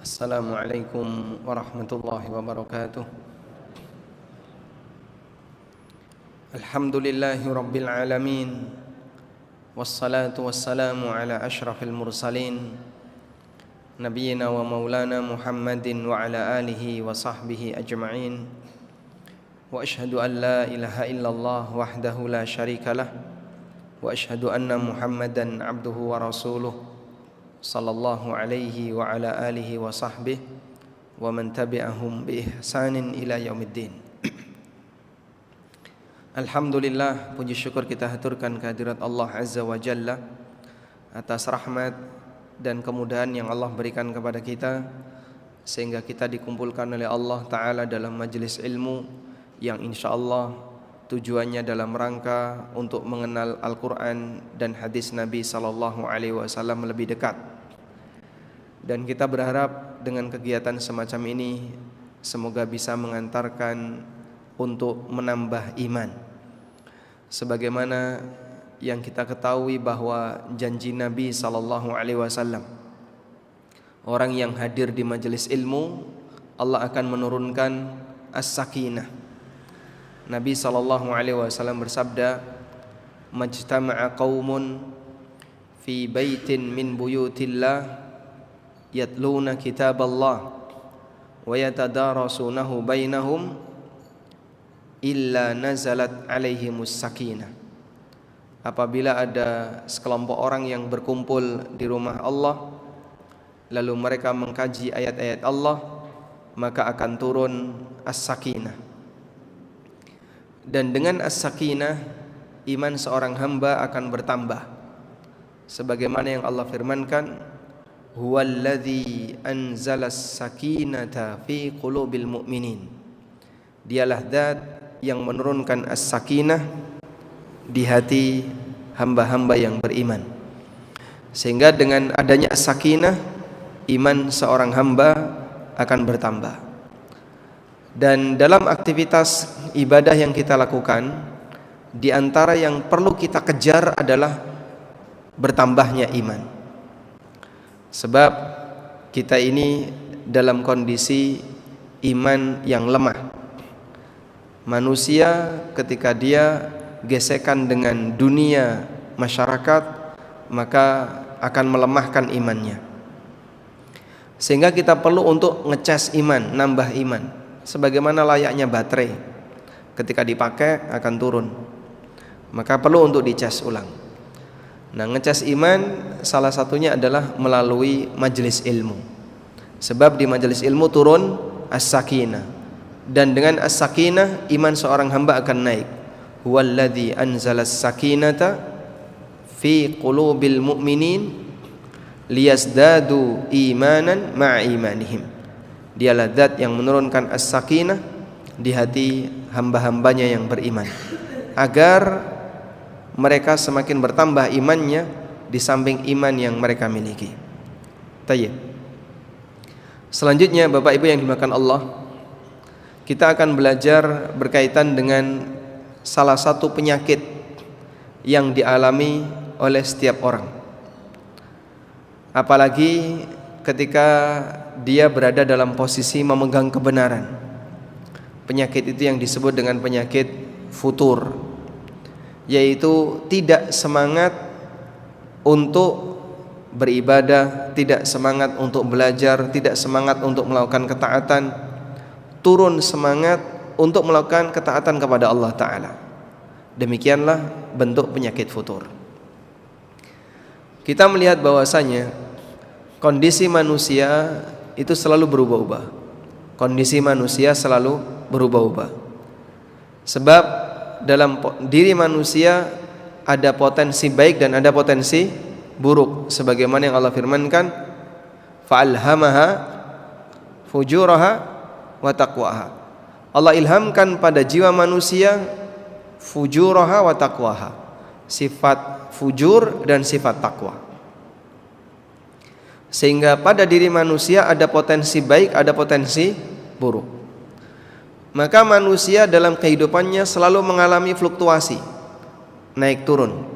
Assalamualaikum warahmatullahi wabarakatuh. Alhamdulillahi rabbil alamin. Wassalatu wassalamu ala ashrafil mursalin Nabiyyina wa maulana Muhammadin wa ala alihi wa sahbihi ajma'in. Wa ashhadu an la ilaha illallah wahdahu la syarikalah. Wa ashhadu anna Muhammadan abduhu wa rasuluh sallallahu alaihi wa ala alihi wa sahbihi wa man tabi'ahum bi ihsanin ila yaumiddin. Alhamdulillah, puji syukur kita haturkan kehadirat Allah Azza wa Jalla atas rahmat dan kemudahan yang Allah berikan kepada kita sehingga kita dikumpulkan oleh Allah Ta'ala dalam majelis ilmu yang insyaallah tujuannya dalam rangka untuk mengenal Al-Quran dan hadis Nabi sallallahu alaihi wasallam lebih dekat. Dan kita berharap dengan kegiatan semacam ini semoga bisa mengantarkan untuk menambah iman. Sebagaimana yang kita ketahui bahwa janji Nabi sallallahu alaihi wasallam, orang yang hadir di majelis ilmu Allah akan menurunkan as-sakinah. Nabi sallallahu alaihi wasallam bersabda, "Majtama'a qaumun fi baitin min buyutillah yatluna kitaballah wa yatadarasunahu bainahum illa nazalat alaihimus sakinah." Apabila ada sekelompok orang yang berkumpul di rumah Allah lalu mereka mengkaji ayat-ayat Allah, maka akan turun as-sakinah. Dan dengan as-sakinah iman seorang hamba akan bertambah. Sebagaimana yang Allah firmankan, huwallazi anzalas sakinata fi qulubil mu'minin. Dialah zat yang menurunkan as-sakinah di hati hamba-hamba yang beriman. Sehingga dengan adanya as-sakinah iman seorang hamba akan bertambah. Dan dalam aktivitas ibadah yang kita lakukan, di antara yang perlu kita kejar adalah bertambahnya iman. Sebab kita ini dalam kondisi iman yang lemah. Manusia ketika dia gesekan dengan dunia masyarakat, maka akan melemahkan imannya. Sehingga kita perlu untuk ngecas iman, nambah iman. Sebagaimana layaknya baterai, ketika dipakai akan turun, maka perlu untuk dicas ulang. Nah, ngecas iman salah satunya adalah melalui majelis ilmu. Sebab di majelis ilmu turun as-sakinah. Dan dengan as-sakinah iman seorang hamba akan naik. Huwallazi anzalas sakinata fi qulubil mu'minin liyazdadu imanan ma'a imanihim. Dialah zat yang menurunkan as-sakinah di hati hamba-hambanya yang beriman, agar mereka semakin bertambah imannya di samping iman yang mereka miliki. Tayyib. Selanjutnya Bapak Ibu yang dimuliakan Allah, kita akan belajar berkaitan dengan salah satu penyakit yang dialami oleh setiap orang. Apalagi ketika dia berada dalam posisi memegang kebenaran. Penyakit itu yang disebut dengan penyakit futur, yaitu tidak semangat untuk beribadah, tidak semangat untuk belajar, tidak semangat untuk melakukan ketaatan, turun semangat untuk melakukan ketaatan kepada Allah Ta'ala. Demikianlah bentuk penyakit futur. Kita melihat bahwasanya kondisi manusia itu selalu berubah-ubah. Kondisi manusia selalu berubah-ubah. Sebab dalam diri manusia ada potensi baik dan ada potensi buruk. Sebagaimana yang Allah firmankan, fa'alhamaha fujuraha wa taqwaha. Allah ilhamkan pada jiwa manusia fujuraha wa taqwaha, sifat fujur dan sifat takwa. Sehingga pada diri manusia ada potensi baik, ada potensi buruk. Maka manusia dalam kehidupannya selalu mengalami fluktuasi, naik turun,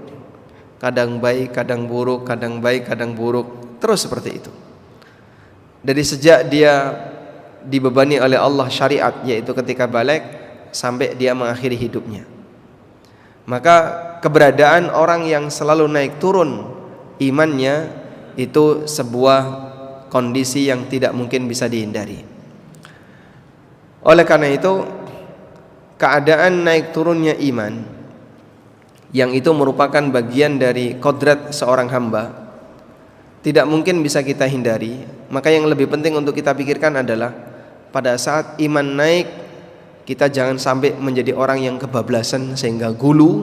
kadang baik, kadang buruk, kadang baik, kadang buruk, terus seperti itu. dari sejak dia dibebani oleh Allah syariat, yaitu ketika balik sampai dia mengakhiri hidupnya. Maka keberadaan orang yang selalu naik turun imannya itu sebuah kondisi yang tidak mungkin bisa dihindari. Oleh karena itu, keadaan naik turunnya iman yang itu merupakan bagian dari kodrat seorang hamba, tidak mungkin bisa kita hindari. Maka yang lebih penting untuk kita pikirkan adalah pada saat iman naik, kita jangan sampai menjadi orang yang kebablasan sehingga gulu,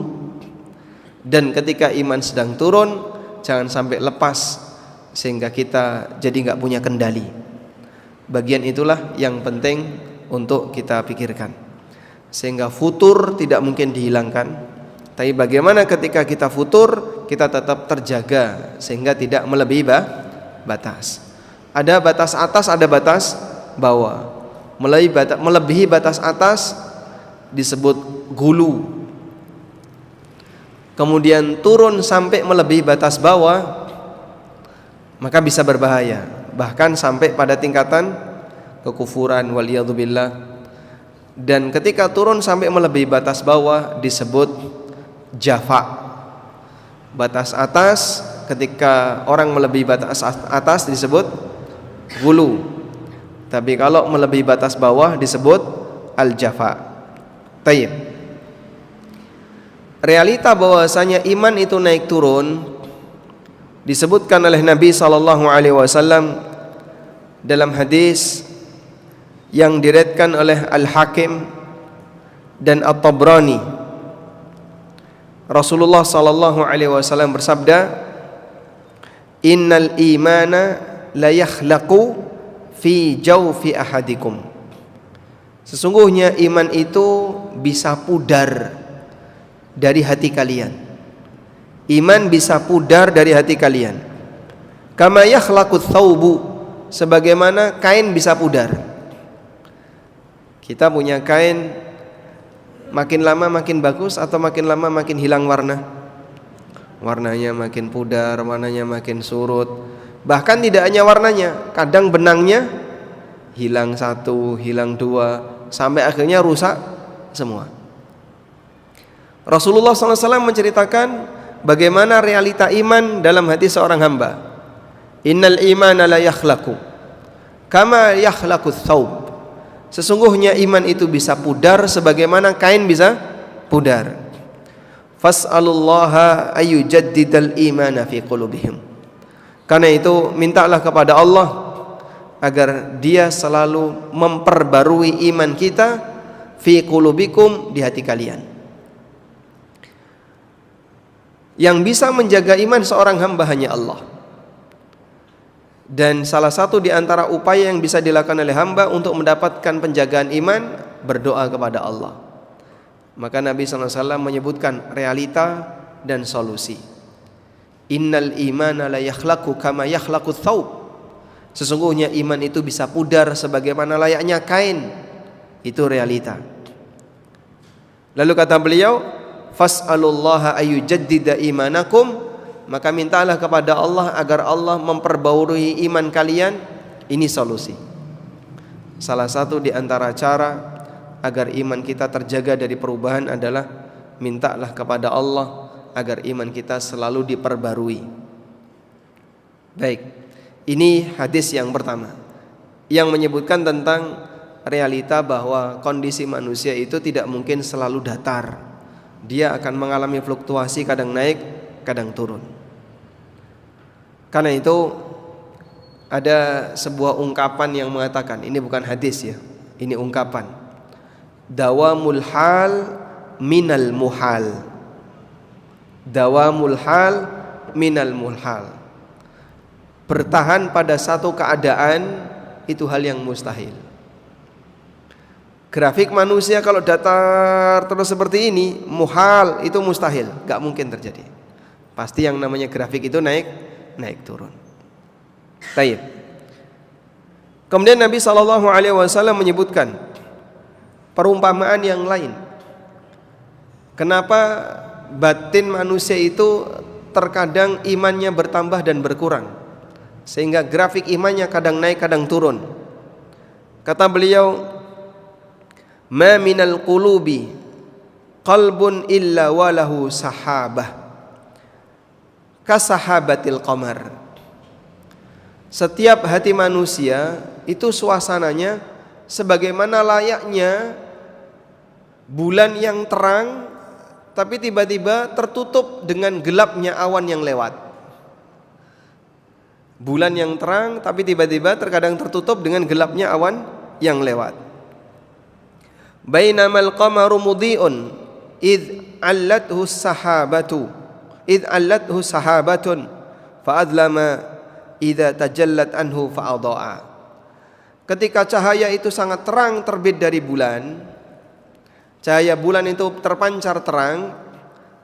dan ketika iman sedang turun jangan sampai lepas sehingga kita jadi nggak punya kendali. Bagian itulah yang penting untuk kita pikirkan, sehingga futur tidak mungkin dihilangkan. Tapi bagaimana ketika kita futur, kita tetap terjaga sehingga tidak melebihi batas. Ada batas atas, ada batas bawah. Melebihi batas atas disebut gulu. Kemudian turun sampai melebihi batas bawah, maka bisa berbahaya, bahkan sampai pada tingkatan kekufuran, waliyadzubillah. Dan ketika turun sampai melebihi batas bawah disebut jafa. Batas atas, ketika orang melebihi batas atas disebut gulu. Tapi kalau melebihi batas bawah disebut al-jafa. Tayyib. Realita bahwasanya iman itu naik turun disebutkan oleh Nabi SAW dalam hadis yang diriwayatkan oleh Al-Hakim dan At-Tabrani. Rasulullah SAW bersabda, "Innal imana la yakhlaqu fi jawfi ahadikum." Sesungguhnya iman itu bisa pudar dari hati kalian. Iman bisa pudar dari hati kalian. Kama yakhlaqu thawbu, sebagaimana kain bisa pudar. Kita punya kain, makin lama makin bagus atau makin lama makin hilang warna? Warnanya makin pudar, warnanya makin surut. Bahkan tidak hanya warnanya, kadang benangnya hilang satu, hilang dua, sampai akhirnya rusak semua. Rasulullah SAW menceritakan bagaimana realita iman dalam hati seorang hamba. Innal imana la yakhlaqu kama yakhlaqu thawb. Sesungguhnya iman itu bisa pudar sebagaimana kain bisa pudar. Fas'alullaha ayyujaddidal imana fi qulubihim. Karena itu mintalah kepada Allah agar Dia selalu memperbarui iman kita fi qulubikum, di hati kalian. Yang bisa menjaga iman seorang hamba hanya Allah. Dan salah satu di antara upaya yang bisa dilakukan oleh hamba untuk mendapatkan penjagaan iman, berdoa kepada Allah. Maka Nabi SAW menyebutkan realita dan solusi. Innal imana la yakhlaqu kama yakhlaqu thawb. Sesungguhnya iman itu bisa pudar sebagaimana layaknya kain. Itu realita. Lalu kata beliau, fas'alullaha ayyujaddida imanakum. Maka mintalah kepada Allah agar Allah memperbarui iman kalian. Ini solusi. Salah satu di antara cara agar iman kita terjaga dari perubahan adalah mintalah kepada Allah agar iman kita selalu diperbarui. Baik, ini hadis yang pertama yang menyebutkan tentang realita bahwa kondisi manusia itu tidak mungkin selalu datar. Dia akan mengalami fluktuasi, kadang naik, kadang turun. Karena itu ada sebuah ungkapan yang mengatakan, ini bukan hadis ya, ini ungkapan, dawamul hal minal muhal. Dawamul hal minal muhal. Bertahan pada satu keadaan itu hal yang mustahil. Grafik manusia kalau datar terus seperti ini, muhal, itu mustahil, gak mungkin terjadi. Pasti yang namanya grafik itu naik turun. Baik. Kemudian Nabi SAW menyebutkan perumpamaan yang lain. Kenapa batin manusia itu terkadang imannya bertambah dan berkurang? sehingga grafik imannya kadang naik kadang turun. Kata beliau, ma minal qulubi qalbun illa walahu sahabah kasahabatil qamar. Setiap hati manusia itu suasananya sebagaimana layaknya bulan yang terang tapi tiba-tiba tertutup dengan gelapnya awan yang lewat. Bulan yang terang tapi tiba-tiba terkadang tertutup dengan gelapnya awan yang lewat. Bainamal qamaru mudhi'un id allathu sahabatun fa'adlama idza tajallat anhu fa'adha'a. Ketika cahaya itu sangat terang terbit dari bulan, cahaya bulan itu terpancar terang,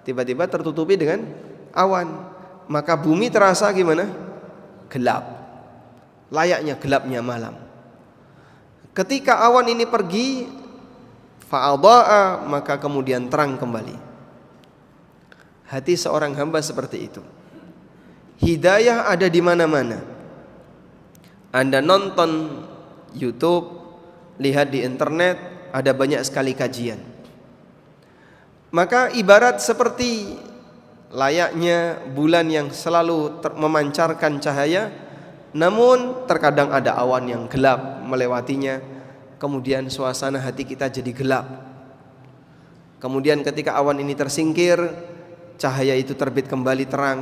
tiba-tiba tertutupi dengan awan, maka bumi terasa gimana? Gelap, layaknya gelapnya malam. Ketika awan ini pergi, fa'adha'a, maka kemudian terang kembali. Hati seorang hamba seperti itu. Hidayah ada di mana-mana. Anda nonton YouTube, lihat di internet, ada banyak sekali kajian. Maka ibarat seperti layaknya bulan yang selalu memancarkan cahaya, namun terkadang ada awan yang gelap melewatinya, kemudian suasana hati kita jadi gelap. Kemudian ketika awan ini tersingkir, cahaya itu terbit kembali terang,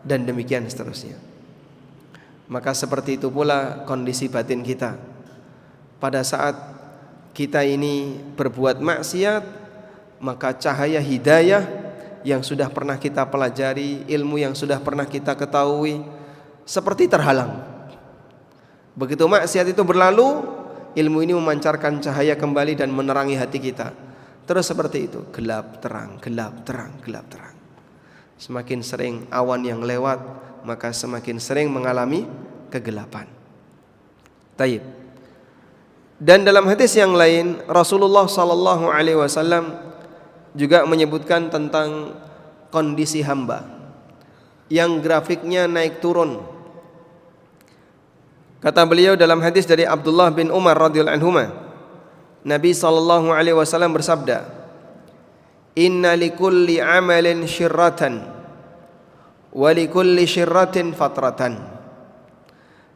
dan demikian seterusnya. Maka seperti itu pula kondisi batin kita. Pada saat kita ini berbuat maksiat, maka cahaya hidayah yang sudah pernah kita pelajari, ilmu yang sudah pernah kita ketahui, seperti terhalang. Begitu maksiat itu berlalu, ilmu ini memancarkan cahaya kembali dan menerangi hati kita. Terus seperti itu, gelap terang, gelap terang, gelap terang. Semakin sering awan yang lewat, maka semakin sering mengalami kegelapan. Taib. Dan dalam hadis yang lain, Rasulullah SAW juga menyebutkan tentang kondisi hamba yang grafiknya naik turun. Kata beliau dalam hadis dari Abdullah bin Umar radhiyallahu anhuma, Nabi SAW bersabda, inna likulli amalin syirratan wa likulli syirratin fatratan.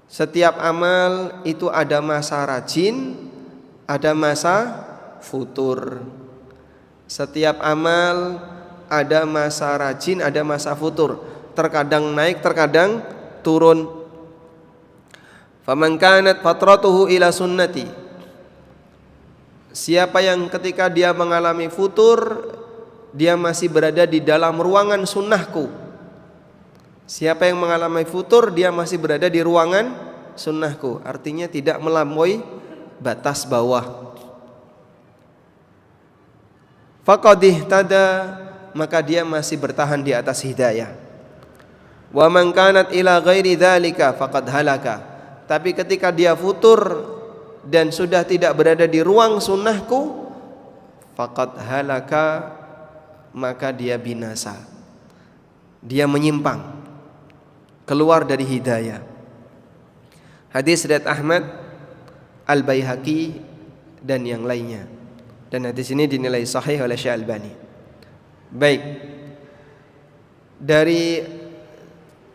Setiap amal itu ada masa rajin, ada masa futur. Setiap amal ada masa rajin, ada masa futur. Terkadang naik, terkadang turun. Faman kanat fatratuhu ila sunnati. Siapa yang ketika dia mengalami futur, dia masih berada di dalam ruangan sunnahku. Siapa yang mengalami futur, dia masih berada di ruangan sunnahku. Artinya tidak melampaui batas bawah. Faqadih tada, maka dia masih bertahan di atas hidayah. Wa man kanat ila ghairi dzalika faqad halaka. Tapi ketika dia futur dan sudah tidak berada di ruang sunnahku, faqad halaka, maka dia binasa. Dia menyimpang, keluar dari hidayah. Hadis riwayat Ahmad, Al-Baihaqi dan yang lainnya. Dan hadis ini dinilai sahih oleh Syekh Albani. Baik. Dari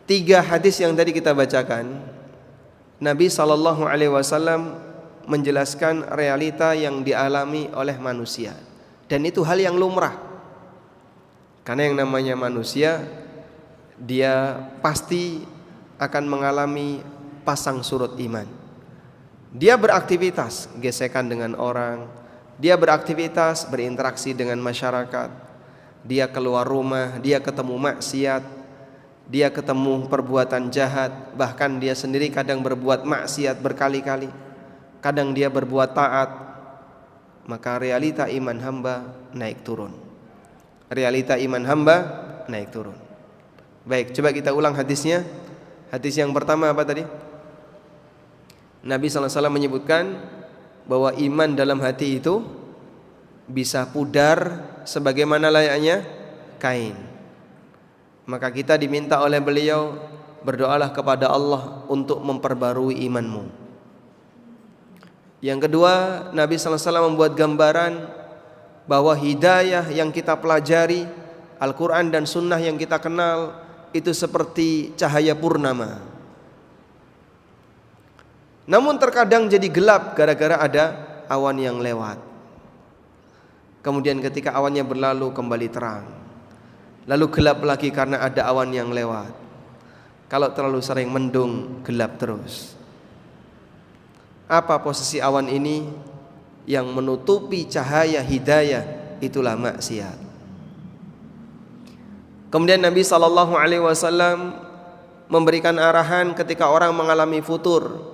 3 hadis yang tadi kita bacakan, Nabi SAW menjelaskan realita yang dialami oleh manusia. Dan itu hal yang lumrah. Karena yang namanya manusia, dia pasti akan mengalami pasang surut iman. Dia beraktivitas, gesekan dengan orang, dia beraktivitas, berinteraksi dengan masyarakat, dia keluar rumah, dia ketemu maksiat, dia ketemu perbuatan jahat, bahkan dia sendiri kadang berbuat maksiat berkali-kali, kadang dia berbuat taat. Maka realita iman hamba naik turun. Realita iman hamba naik turun. Baik, coba kita ulang hadisnya. Hadis yang pertama apa tadi? Nabi SAW menyebutkan bahwa iman dalam hati itu bisa pudar sebagaimana layaknya kain. Maka kita diminta oleh beliau berdoalah kepada Allah untuk memperbarui imanmu. Yang kedua, Nabi sallallahu alaihi wasallam membuat gambaran bahwa hidayah yang kita pelajari, Al-Quran dan Sunnah yang kita kenal, itu seperti cahaya purnama. Namun terkadang jadi gelap gara-gara ada awan yang lewat. Kemudian ketika awannya berlalu kembali terang. Lalu gelap lagi karena ada awan yang lewat. Kalau terlalu sering mendung, gelap terus. Apa posisi awan ini? Yang menutupi cahaya hidayah, itulah maksiat. Kemudian Nabi SAW memberikan arahan ketika orang mengalami futur.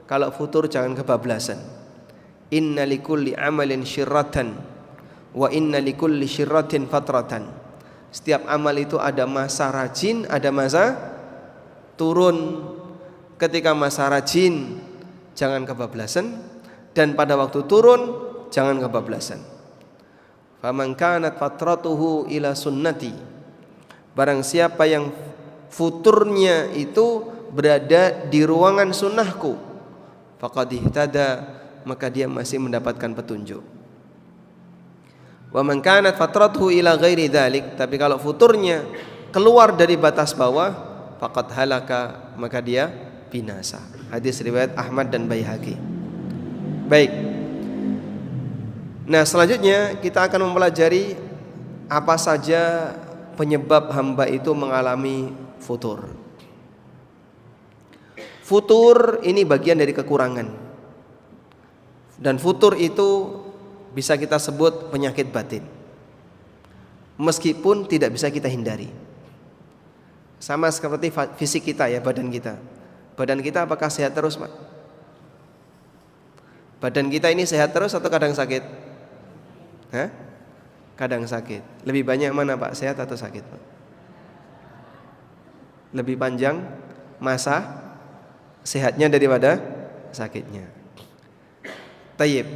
Kalau futur jangan kebablasan. Inna likulli amalin syirratan wa inna likulli syirratin fatratan. Setiap amal itu ada masa rajin, ada masa turun. Ketika masa rajin jangan kebablasan, dan pada waktu turun jangan kebablasan. Faman kanat fatratuhu ila sunnati. Barang siapa yang futurnya itu berada di ruangan sunnahku, faqad ihtada, maka dia masih mendapatkan petunjuk. Wa man kanat fatratuhu ila ghairi dzalik, tapi kalau futurnya keluar dari batas bawah, faqad halaka, maka dia binasa. Hadis riwayat Ahmad dan Baihaqi. Baik. Nah, selanjutnya kita akan mempelajari apa saja penyebab hamba itu mengalami futur. Futur ini bagian dari kekurangan. Dan futur itu bisa kita sebut penyakit batin. Meskipun tidak bisa kita hindari. Sama seperti fisik kita ya, badan kita. Badan kita apakah sehat terus, Pak? Badan kita ini sehat terus atau kadang sakit? Hah? Kadang sakit. Lebih banyak mana, Pak? Sehat atau sakit, Pak? Lebih panjang masa sehatnya daripada sakitnya. Tayyib.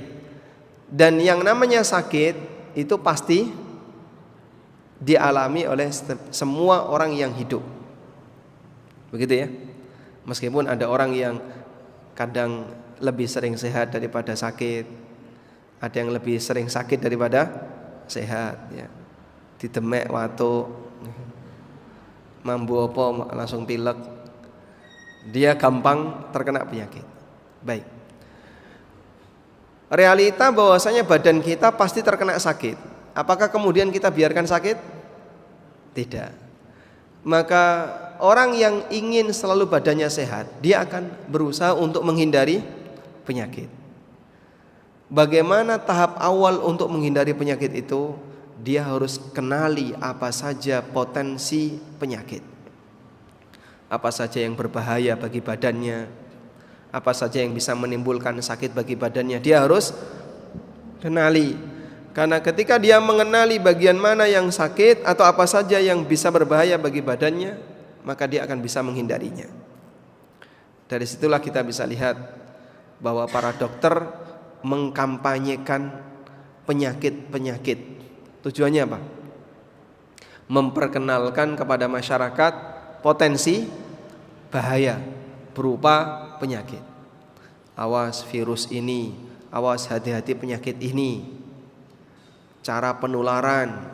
Dan yang namanya sakit itu pasti dialami oleh semua orang yang hidup. Begitu ya. Meskipun ada orang yang kadang lebih sering sehat daripada sakit, ada yang lebih sering sakit daripada sehat ya. Didemek watu, mambu apa langsung pilek, dia gampang terkena penyakit. Baik. Realita bahwasanya badan kita pasti terkena sakit. Apakah kemudian kita biarkan sakit? Tidak. Maka orang yang ingin selalu badannya sehat, dia akan berusaha untuk menghindari penyakit. Bagaimana tahap awal untuk menghindari penyakit itu? Dia harus kenali apa saja potensi penyakit, apa saja yang berbahaya bagi badannya, apa saja yang bisa menimbulkan sakit bagi badannya. Dia harus kenali. Karena ketika dia mengenali bagian mana yang sakit atau apa saja yang bisa berbahaya bagi badannya, maka dia akan bisa menghindarinya. Dari situlah kita bisa lihat bahwa para dokter mengkampanyekan penyakit-penyakit. Tujuannya apa? Memperkenalkan kepada masyarakat potensi bahaya berupa penyakit. Awas virus ini, awas hati-hati penyakit ini. Cara penularan,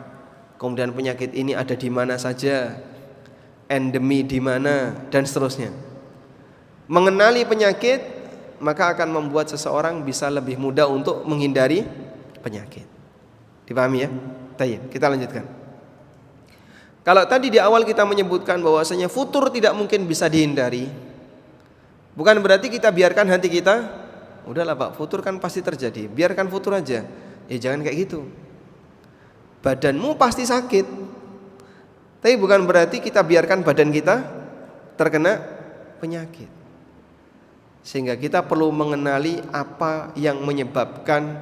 kemudian penyakit ini ada di mana saja, endemi di mana, dan seterusnya. Mengenali penyakit maka akan membuat seseorang bisa lebih mudah untuk menghindari penyakit. Dipahami ya? Baik, kita lanjutkan. Kalau tadi di awal kita menyebutkan bahwasanya futur tidak mungkin bisa dihindari, bukan berarti kita biarkan hati kita, udahlah Pak, futur kan pasti terjadi, biarkan futur aja. Ya jangan kayak gitu. Badanmu pasti sakit, tapi bukan berarti kita biarkan badan kita terkena penyakit. Sehingga kita perlu mengenali apa yang menyebabkan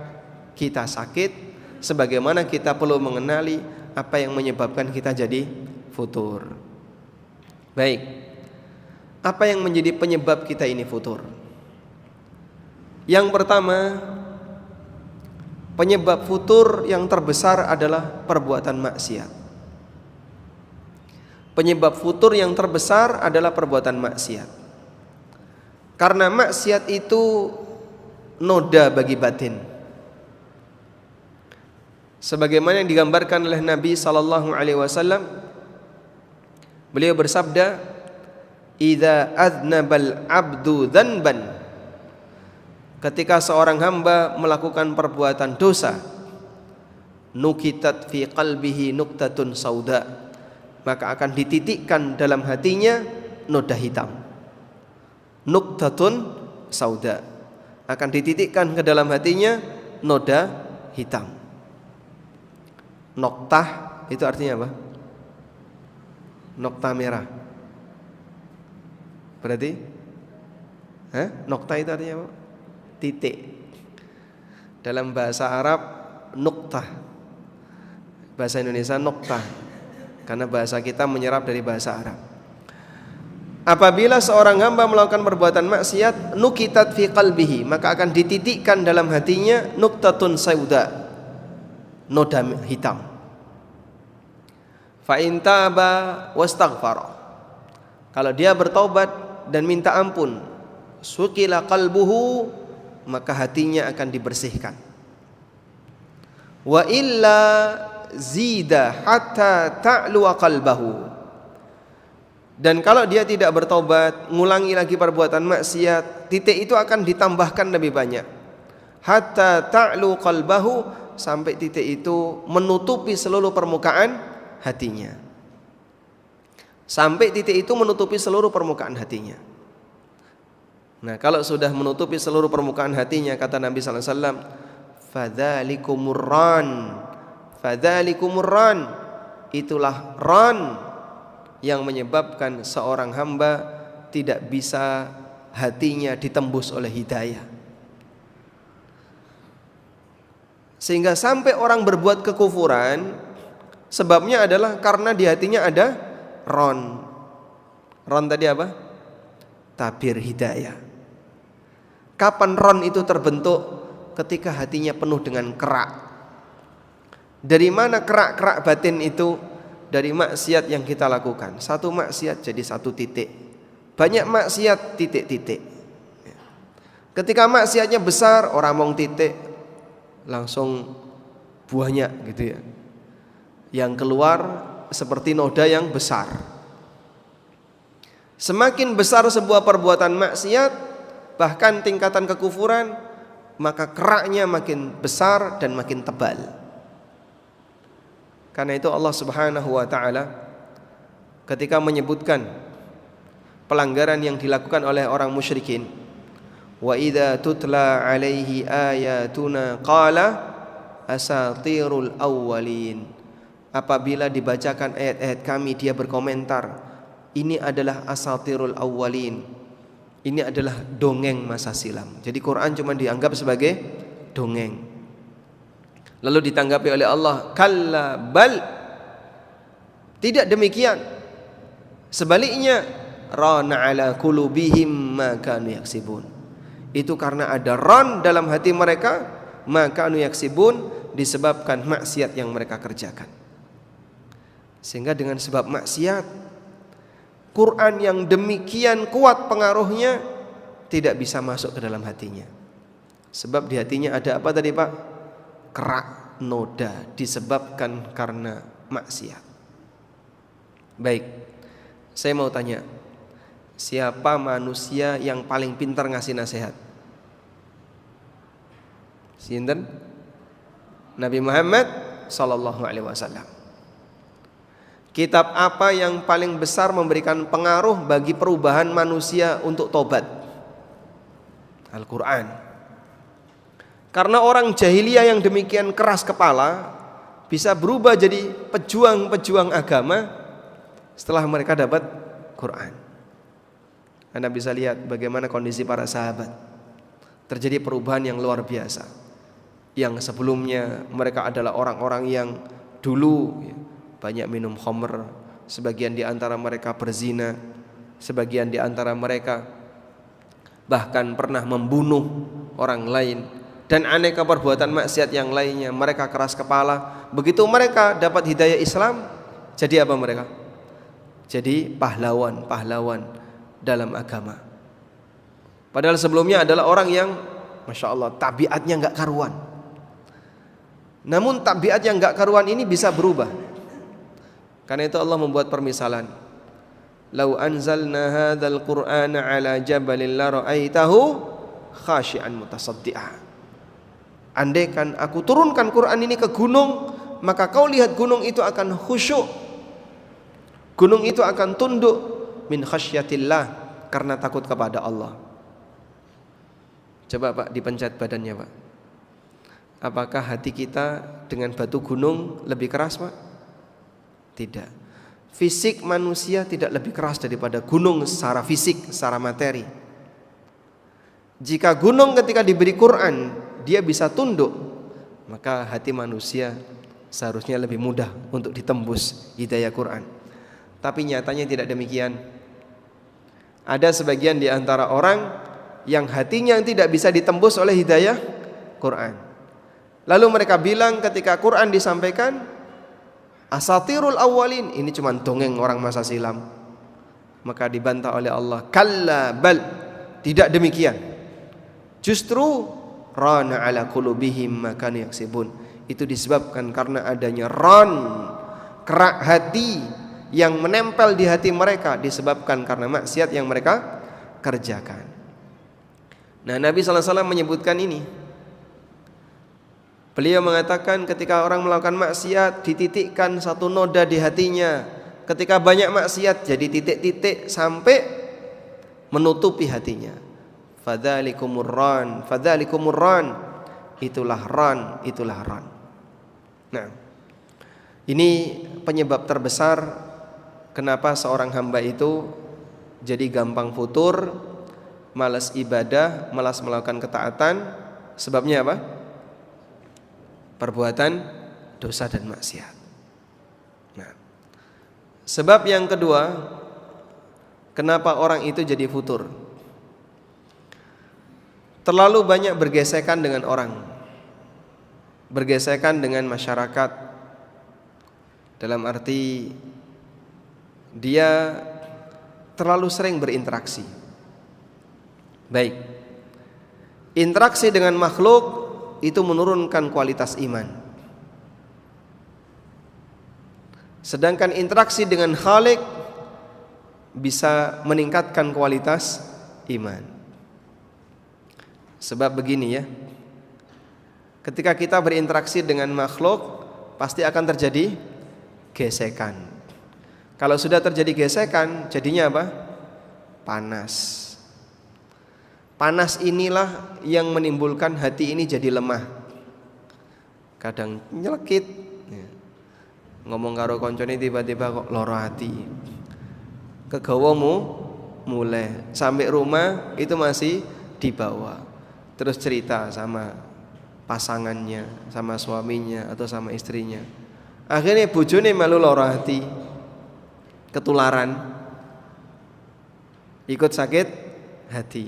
kita sakit, sebagaimana kita perlu mengenali apa yang menyebabkan kita jadi futur. Baik, apa yang menjadi penyebab kita ini futur? Yang pertama, penyebab futur yang terbesar adalah perbuatan maksiat. Penyebab futur yang terbesar adalah perbuatan maksiat. Karena maksiat itu noda bagi batin. Sebagaimana yang digambarkan oleh Nabi sallallahu alaihi wasallam, beliau bersabda, "Idza adnabal 'abdu dzanban." Ketika seorang hamba melakukan perbuatan dosa, nukitat fi qalbihi nuktatun sauda, maka akan dititikkan dalam hatinya noda hitam. Nuktatun sauda, akan dititikkan ke dalam hatinya noda hitam. Noktah itu artinya apa? Nokta merah. Berarti nokta itu artinya apa? Titik. Dalam bahasa Arab nuktah, bahasa Indonesia nokta, karena bahasa kita menyerap dari bahasa Arab. Apabila seorang hamba melakukan perbuatan maksiat, nukitat fi qalbihi, maka akan dititikkan dalam hatinya nuktatun sauda, noda hitam. Fa in taba wastaghfara, kalau dia bertaubat dan minta ampun, sukila qalbuhu, maka hatinya akan dibersihkan. Wa illa zida hatta ta'lu qalbahu, dan kalau dia tidak bertobat, ngulangi lagi perbuatan maksiat, titik itu akan ditambahkan lebih banyak. Hatta ta'lu qalbahu, sampai titik itu menutupi seluruh permukaan hatinya. Sampai titik itu menutupi seluruh permukaan hatinya. Nah, kalau sudah menutupi seluruh permukaan hatinya, kata Nabi sallallahu alaihi wasallam, fadzalikumur ran, itulah ran yang menyebabkan seorang hamba tidak bisa hatinya ditembus oleh hidayah. Sehingga sampai orang berbuat kekufuran, sebabnya adalah karena di hatinya ada ron. Ron tadi apa? Tabir hidayah. Kapan ron itu terbentuk? Ketika hatinya penuh dengan kerak. Dari mana kerak-kerak batin itu? Dari maksiat yang kita lakukan. Satu maksiat jadi satu titik, banyak maksiat titik-titik. Ketika maksiatnya besar, orang ngomong titik, langsung banyak gitu ya. Yang keluar seperti noda yang besar. Semakin besar sebuah perbuatan maksiat, bahkan tingkatan kekufuran, maka keraknya makin besar dan makin tebal. Karena itu Allah Subhanahu wa taala ketika menyebutkan pelanggaran yang dilakukan oleh orang musyrikin, wa idza tutla alaihi ayatuna qala asatirul awwalin, apabila dibacakan ayat-ayat kami dia berkomentar, ini adalah asatirul awwalin, ini adalah dongeng masa silam. Jadi Quran cuma dianggap sebagai dongeng. Lalu ditanggapi oleh Allah, kalla bal, tidak demikian, sebaliknya, rana ala qulubihim ma kanu yaksibun, itu karena ada ran dalam hati mereka, ma kanu yaksibun, disebabkan maksiat yang mereka kerjakan. Sehingga dengan sebab maksiat, Quran yang demikian kuat pengaruhnya tidak bisa masuk ke dalam hatinya. Sebab di hatinya ada apa tadi Pak? Kerak, noda, disebabkan karena maksiat. Baik, saya mau tanya, siapa manusia yang paling pintar ngasih nasihat? Sinten? Nabi Muhammad sallallahu alaihi wasallam. Kitab apa yang paling besar memberikan pengaruh bagi perubahan manusia untuk tobat? Al-Quran. Karena orang jahiliyah yang demikian keras kepala bisa berubah jadi pejuang-pejuang agama setelah mereka dapat Quran. Anda bisa lihat bagaimana kondisi para sahabat. Terjadi perubahan yang luar biasa. Yang sebelumnya mereka adalah orang-orang yang dulu banyak minum khamr, sebagian di antara mereka berzina, sebagian di antara mereka bahkan pernah membunuh orang lain, dan aneka perbuatan maksiat yang lainnya. Mereka keras kepala. Begitu mereka dapat hidayah Islam, jadi apa mereka? jadi pahlawan dalam agama. Padahal sebelumnya adalah orang yang Masya Allah tabiatnya nggak karuan. Namun tabiat yang nggak karuan ini bisa berubah. Karena itu Allah membuat permisalan. Lau anzalna hadzal qur'ana ala jabalin la ra'aitahu khashi'an mutasaddi'a. Andaikan aku turunkan Quran ini ke gunung, maka kau lihat gunung itu akan khusyuk. Gunung itu akan tunduk min khasyatillah, karena takut kepada Allah. Coba Pak dipencet badannya Pak. Apakah hati kita dengan batu gunung lebih keras Pak? Tidak. Fisik manusia tidak lebih keras daripada gunung secara fisik, secara materi. Jika gunung ketika diberi Quran dia bisa tunduk, maka hati manusia seharusnya lebih mudah untuk ditembus hidayah Quran. Tapi nyatanya tidak demikian. Ada sebagian di antara orang yang hatinya tidak bisa ditembus oleh hidayah Quran. Lalu mereka bilang ketika Quran disampaikan, asatirul awwalin, ini cuma dongeng orang masa silam. Maka dibantah oleh Allah, kalla bal, tidak demikian. Justru rana ala qulubihim ma kanu yaksibun. Itu disebabkan karena adanya kerak hati yang menempel di hati mereka, disebabkan karena maksiat yang mereka kerjakan. Nah, Nabi SAW menyebutkan ini. Beliau mengatakan ketika orang melakukan maksiat dititikkan satu noda di hatinya. Ketika banyak maksiat jadi titik-titik sampai menutupi hatinya. Fadzalikumur ran. Itulah ran. Nah, ini penyebab terbesar kenapa seorang hamba itu jadi gampang futur, malas ibadah, malas melakukan ketaatan. Sebabnya apa? Perbuatan dosa dan maksiat. Nah, sebab yang kedua, kenapa orang itu jadi futur? Terlalu banyak bergesekan dengan orang, bergesekan dengan masyarakat. Dalam arti dia terlalu sering berinteraksi. Baik, interaksi dengan makhluk itu menurunkan kualitas iman. Sedangkan interaksi dengan Khalik bisa meningkatkan kualitas iman. Sebab begini ya, ketika kita berinteraksi dengan makhluk pasti akan terjadi gesekan. Kalau sudah terjadi gesekan, jadinya apa? Panas. Panas inilah yang menimbulkan hati ini jadi lemah. Kadang nyelekit, ngomong karo koncone tiba-tiba kok loro hati. Kegawamu mulai sampai rumah itu masih dibawa. Terus cerita sama pasangannya, sama suaminya atau sama istrinya. Akhirnya bojone malu loro hati, ketularan, ikut sakit hati.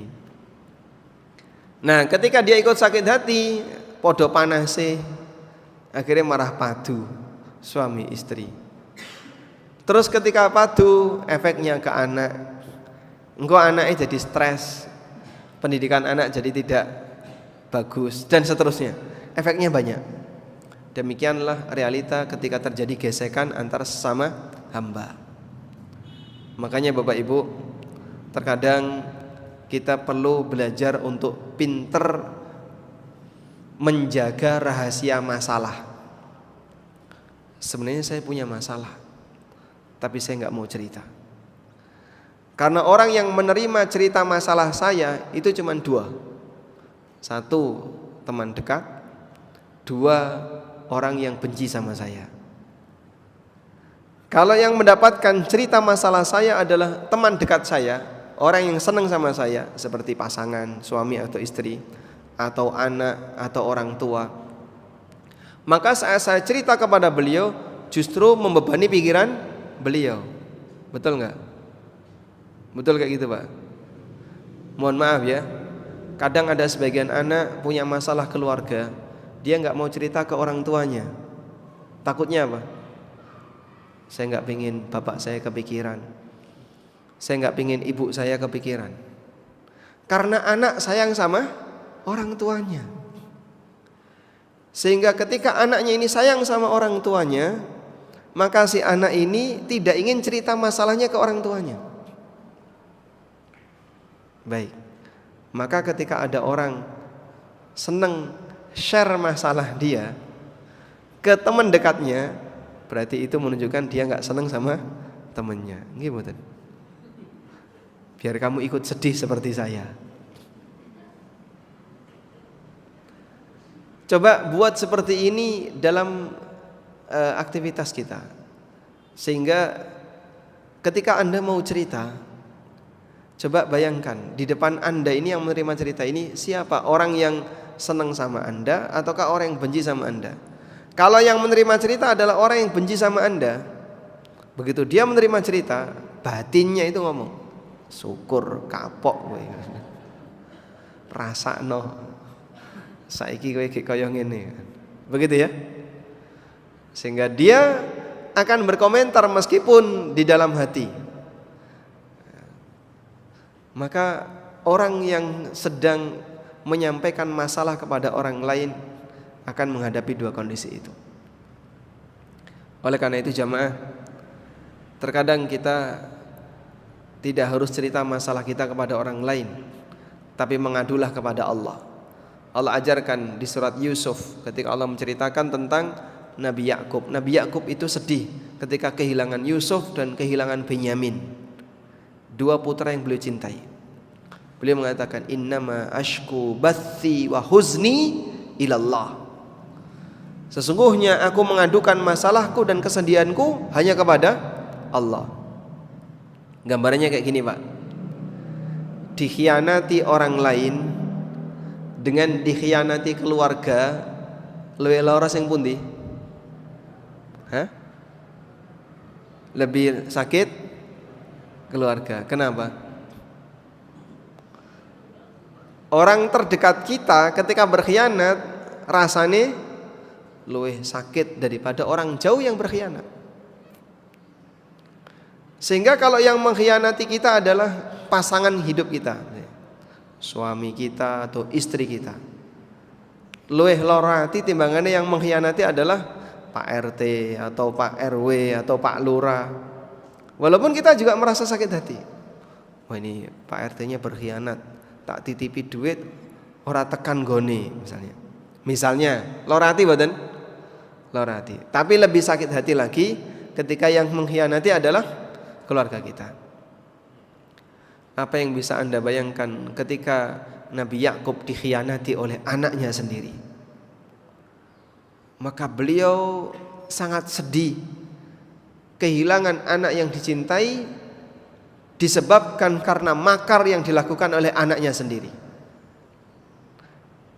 Nah, ketika dia ikut sakit hati, podo panase, akhirnya marah padu suami istri. Terus ketika padu, efeknya ke anak. Engkau anaknya jadi stres, pendidikan anak jadi tidak bagus dan seterusnya. Efeknya banyak. Demikianlah realita ketika terjadi gesekan antar sesama hamba. Makanya Bapak Ibu, terkadang kita perlu belajar untuk pinter menjaga rahasia masalah. Sebenarnya saya punya masalah, tapi saya nggak mau cerita. Karena orang yang menerima cerita masalah saya itu cuma dua. Satu, teman dekat. Dua, orang yang benci sama saya. Kalau yang mendapatkan cerita masalah saya adalah teman dekat saya, orang yang senang sama saya, seperti pasangan, suami atau istri, atau anak, atau orang tua, maka saat saya cerita kepada beliau justru membebani pikiran beliau. Betul nggak? Betul kayak gitu Pak? Mohon maaf ya, kadang ada sebagian anak punya masalah keluarga, dia nggak mau cerita ke orang tuanya. Takutnya apa? Saya nggak pingin bapak saya kepikiran. Saya nggak pingin ibu saya kepikiran. Karena anak sayang sama orang tuanya. Sehingga ketika anaknya ini sayang sama orang tuanya, maka si anak ini tidak ingin cerita masalahnya ke orang tuanya. Baik. Maka ketika ada orang senang share masalah dia ke teman dekatnya, berarti itu menunjukkan dia nggak senang sama temannya. Gimana? Biar kamu ikut sedih seperti saya. Coba buat seperti ini dalam aktivitas kita, sehingga ketika Anda mau cerita, coba bayangkan di depan Anda ini yang menerima cerita ini siapa? Orang yang senang sama Anda ataukah orang yang benci sama Anda? Kalau yang menerima cerita adalah orang yang benci sama Anda, begitu dia menerima cerita, batinnya itu ngomong, syukur kapok kowe. Rasakno saiki kowe kaya ngene. Begitu ya. Sehingga dia akan berkomentar meskipun di dalam hati. Maka orang yang sedang menyampaikan masalah kepada orang lain akan menghadapi dua kondisi itu. Oleh karena itu jamaah, terkadang kita tidak harus cerita masalah kita kepada orang lain, tapi mengadulah kepada Allah. Allah ajarkan di surat Yusuf ketika Allah menceritakan tentang Nabi Yakub. Nabi Yakub itu sedih ketika kehilangan Yusuf dan kehilangan Benyamin, dua putra yang beliau cintai. Beliau mengatakan, innama ashku bathi wa huzni ilallah. Sesungguhnya aku mengadukan masalahku dan kesedihanku hanya kepada Allah. Gambarannya kayak gini Pak, dikhianati orang lain dengan dikhianati keluarga, luwih lara sing pundi? Lebih sakit keluarga. Kenapa? Orang terdekat kita ketika berkhianat rasanya luwih sakit daripada orang jauh yang berkhianat. Sehingga kalau yang mengkhianati kita adalah pasangan hidup kita, suami kita atau istri kita, luwih lara ati timbangannya yang mengkhianati adalah Pak RT atau Pak RW atau Pak Lurah. Walaupun kita juga merasa sakit hati. Wah ini Pak RT-nya berkhianat, tak titipi duit ora tekan gone misalnya. Misalnya lara ati mboten? Lara ati. Tapi lebih sakit hati lagi ketika yang mengkhianati adalah keluarga kita. Apa yang bisa Anda bayangkan ketika Nabi Yakub dikhianati oleh anaknya sendiri? Maka beliau sangat sedih. Kehilangan anak yang dicintai disebabkan karena makar yang dilakukan oleh anaknya sendiri.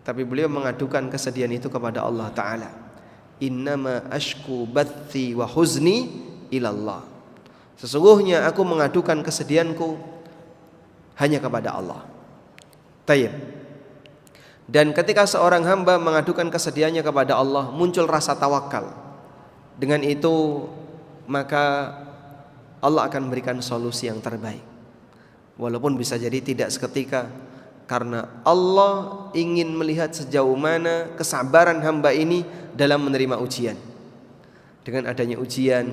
Tapi beliau mengadukan kesedihan itu kepada Allah Ta'ala. Innama ashku bathi wa huzni ilallah. Sesungguhnya aku mengadukan kesedihanku hanya kepada Allah. Tayyib. Dan ketika seorang hamba mengadukan kesedihannya kepada Allah, muncul rasa tawakal. Dengan itu maka Allah akan memberikan solusi yang terbaik. Walaupun bisa jadi tidak seketika, karena Allah ingin melihat sejauh mana kesabaran hamba ini dalam menerima ujian. Dengan adanya ujian,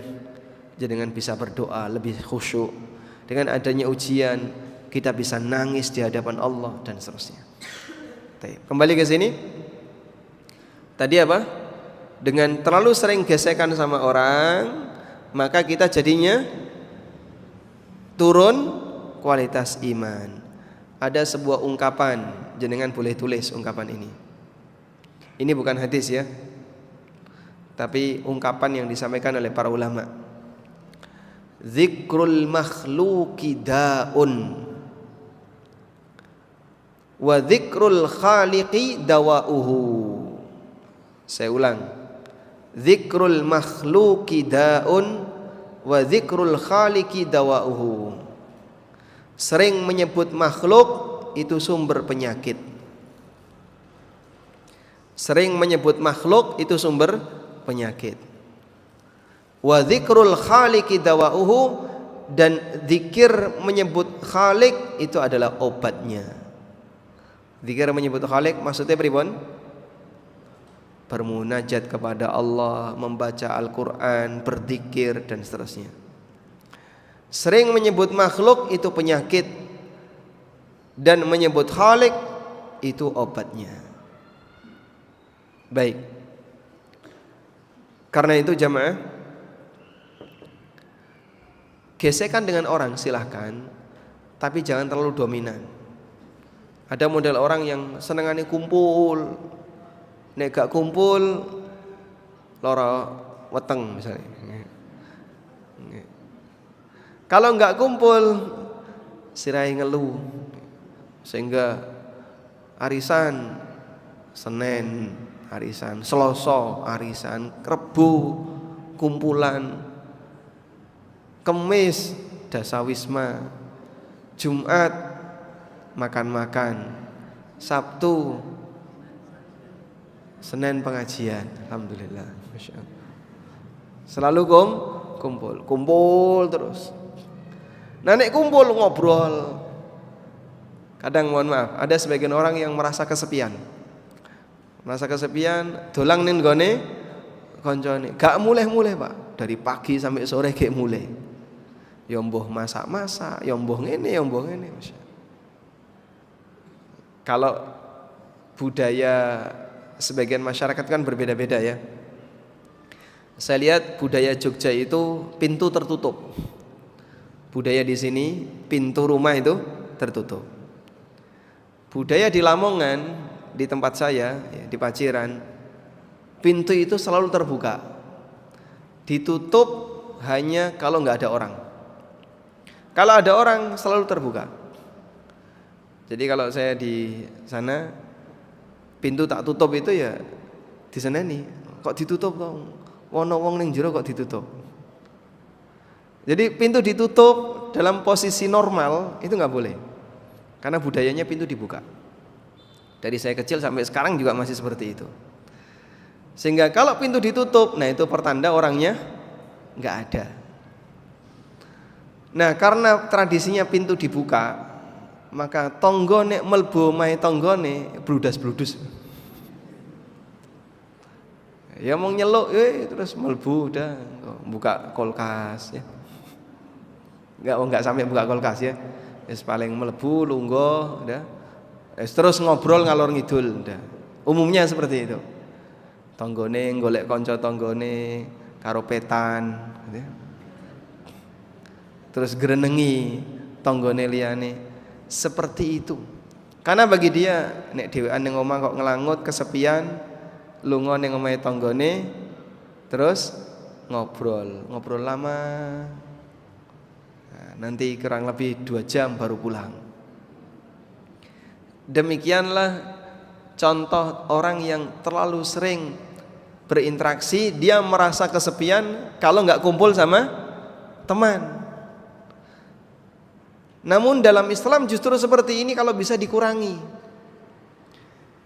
jangan bisa berdoa lebih khusyuk. Dengan adanya ujian, kita bisa nangis di hadapan Allah dan seterusnya. Kembali ke sini. Tadi apa? Dengan terlalu sering gesekan sama orang, maka kita jadinya turun kualitas iman. Ada sebuah ungkapan, jenengan boleh tulis ungkapan ini. Ini bukan hadis ya, tapi ungkapan yang disampaikan oleh para ulama. Zikrul makhluqi da'un wa dzikrul khaliqi dawa'uhu. Saya ulang. Dzikrul makhluqi da'un wa dzikrul khaliqi dawa'uhu. Sering menyebut makhluk itu sumber penyakit. Sering menyebut makhluk itu sumber penyakit. Wa dzikrul khaliqi dawa'uhu, dan zikir menyebut Khalik itu adalah obatnya. Zikir menyebut Khalik maksudnya pripun? Bermunajat kepada Allah, membaca Al-Qur'an, berzikir dan seterusnya. Sering menyebut makhluk itu penyakit, dan menyebut Khalik itu obatnya. Baik. Karena itu jamaah, gesekan dengan orang silahkan, tapi jangan terlalu dominan. Ada model orang yang senengannya kumpul, nek gak kumpul lara weteng misalnya. Kalau nggak kumpul sirai ngeluh, sehingga arisan Senin arisan, Selasa arisan, Rebo kumpulan, Kemis dasawisma, Jumat makan-makan, Sabtu Senin pengajian. Alhamdulillah, Masya Allah. Selalu kumpul terus. Nah, nek kumpul ngobrol, kadang mohon maaf, ada sebagian orang yang merasa kesepian. Dolang ning gone koncone, gak mulai-mulai Pak, dari pagi sampai sore gak mulai. Ya mbuh masak-masak, ya mbuh ngene, ya mbuh ngene. Kalau budaya sebagian masyarakat kan berbeda-beda ya. Saya lihat budaya Jogja itu pintu tertutup. Budaya di sini pintu rumah itu tertutup. Budaya di Lamongan, di tempat saya ya, di Paciran, pintu itu selalu terbuka. Ditutup hanya kalau nggak ada orang. Kalau ada orang selalu terbuka. Jadi kalau saya di sana, pintu tak tutup itu ya di sana nih. Kok ditutup toh? Wono wong ning jero kok ditutup. Jadi pintu ditutup dalam posisi normal itu nggak boleh, karena budayanya pintu dibuka. Dari saya kecil sampai sekarang juga masih seperti itu. Sehingga kalau pintu ditutup, nah itu pertanda orangnya nggak ada. Nah karena tradisinya pintu dibuka, maka tonggone melbu mai tonggone bludas-bludus. Ya mau nyeluk, terus melbu udah buka kulkas ya. Enggak sampai buka kulkas ya. Wis paling melebu lungguh udah. Terus ngobrol ngalor ngidul udah. Umumnya seperti itu. Tonggone golek kanca tonggone karo petan gitu ya. Terus grenengi tonggone liyane. Seperti itu. Karena bagi dia nek dhewean ning omah kok ngelangut kesepian, lunga ning omahe tonggone terus ngobrol lama. Nanti kurang lebih 2 jam baru pulang. Demikianlah contoh orang yang terlalu sering berinteraksi, dia merasa kesepian kalau nggak kumpul sama teman. Namun dalam Islam justru seperti ini kalau bisa dikurangi.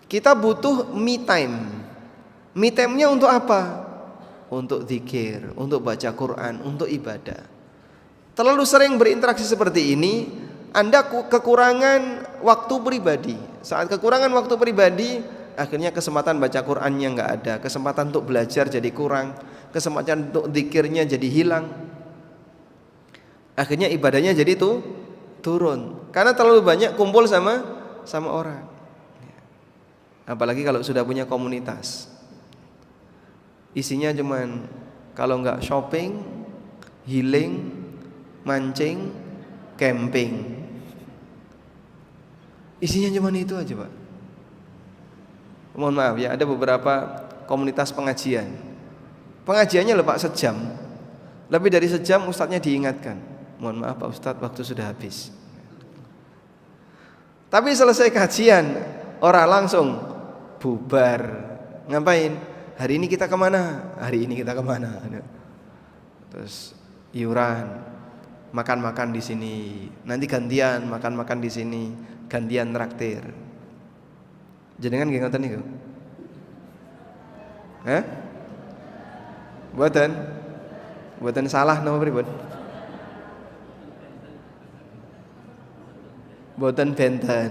Kita butuh me time. Me time-nya untuk apa? Untuk zikir, untuk baca Quran, untuk ibadah. Terlalu sering berinteraksi seperti ini, Anda kekurangan waktu pribadi. Saat kekurangan waktu pribadi, akhirnya kesempatan baca Qur'annya nggak ada, kesempatan untuk belajar jadi kurang, kesempatan untuk zikirnya jadi hilang. Akhirnya ibadahnya jadi turun, karena terlalu banyak kumpul sama orang. Apalagi kalau sudah punya komunitas, isinya cuman kalau nggak shopping, healing, mancing, camping. Isinya cuma itu aja Pak. Mohon maaf ya, ada beberapa komunitas pengajian. Pengajiannya lho Pak sejam. Lebih dari sejam ustadznya diingatkan, mohon maaf Pak Ustadz, waktu sudah habis. Tapi selesai kajian, orang langsung bubar. Ngapain? Hari ini kita kemana? Hari ini kita kemana? Terus iuran, makan-makan di sini, nanti gantian makan-makan di sini, gantian traktir. Jenengan nggih ngoten niku? Mboten? Mboten salah napa pripun? Mboten benten.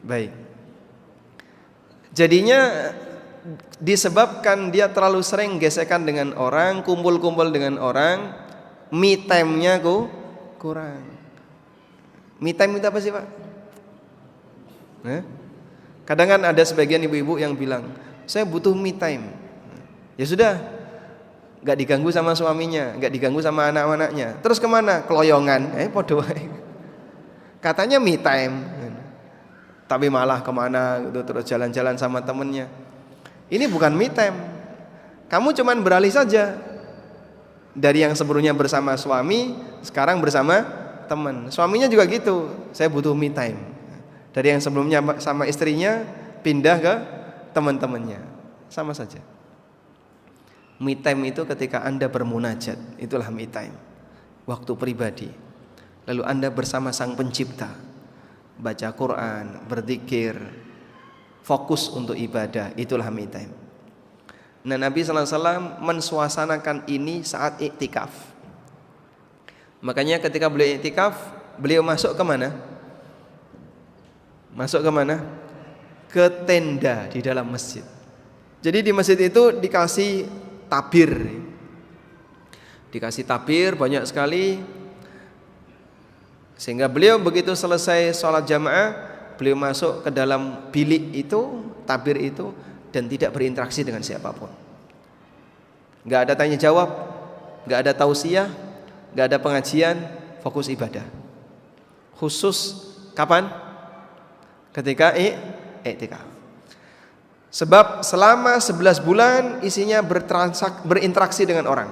Baik. Jadinya disebabkan dia terlalu sering gesekan dengan orang, kumpul-kumpul dengan orang, me time-nya kurang. Me time itu apa sih, Pak? Kadang kan ada sebagian ibu-ibu yang bilang, saya butuh me time. Ya sudah, nggak diganggu sama suaminya, nggak diganggu sama anak-anaknya. Terus kemana? Keloyongan. Podo wae. Katanya me time, tapi malah kemana gitu, terus jalan-jalan sama temennya. Ini bukan me time. Kamu cuman beralih saja dari yang sebelumnya bersama suami, sekarang bersama teman. Suaminya juga gitu, saya butuh me time. Dari yang sebelumnya sama istrinya pindah ke teman-temannya. Sama saja. Me time itu ketika Anda bermunajat, itulah me time. Waktu pribadi. Lalu Anda bersama Sang Pencipta, baca Quran, berzikir, fokus untuk ibadah, itulah me time. Nah, Nabi SAW mensuasanakan ini saat iktikaf. Makanya ketika beliau iktikaf, beliau masuk ke mana? Masuk ke mana? Ke tenda di dalam masjid. Jadi di masjid itu dikasih tabir. Dikasih tabir banyak sekali. Sehingga beliau begitu selesai sholat jamaah, beliau masuk ke dalam bilik itu, tabir itu, dan tidak berinteraksi dengan siapapun. Gak ada tanya jawab, gak ada tausiah, gak ada pengajian, fokus ibadah. Khusus kapan? Ketika iktikaf. Sebab selama 11 bulan isinya berinteraksi dengan orang,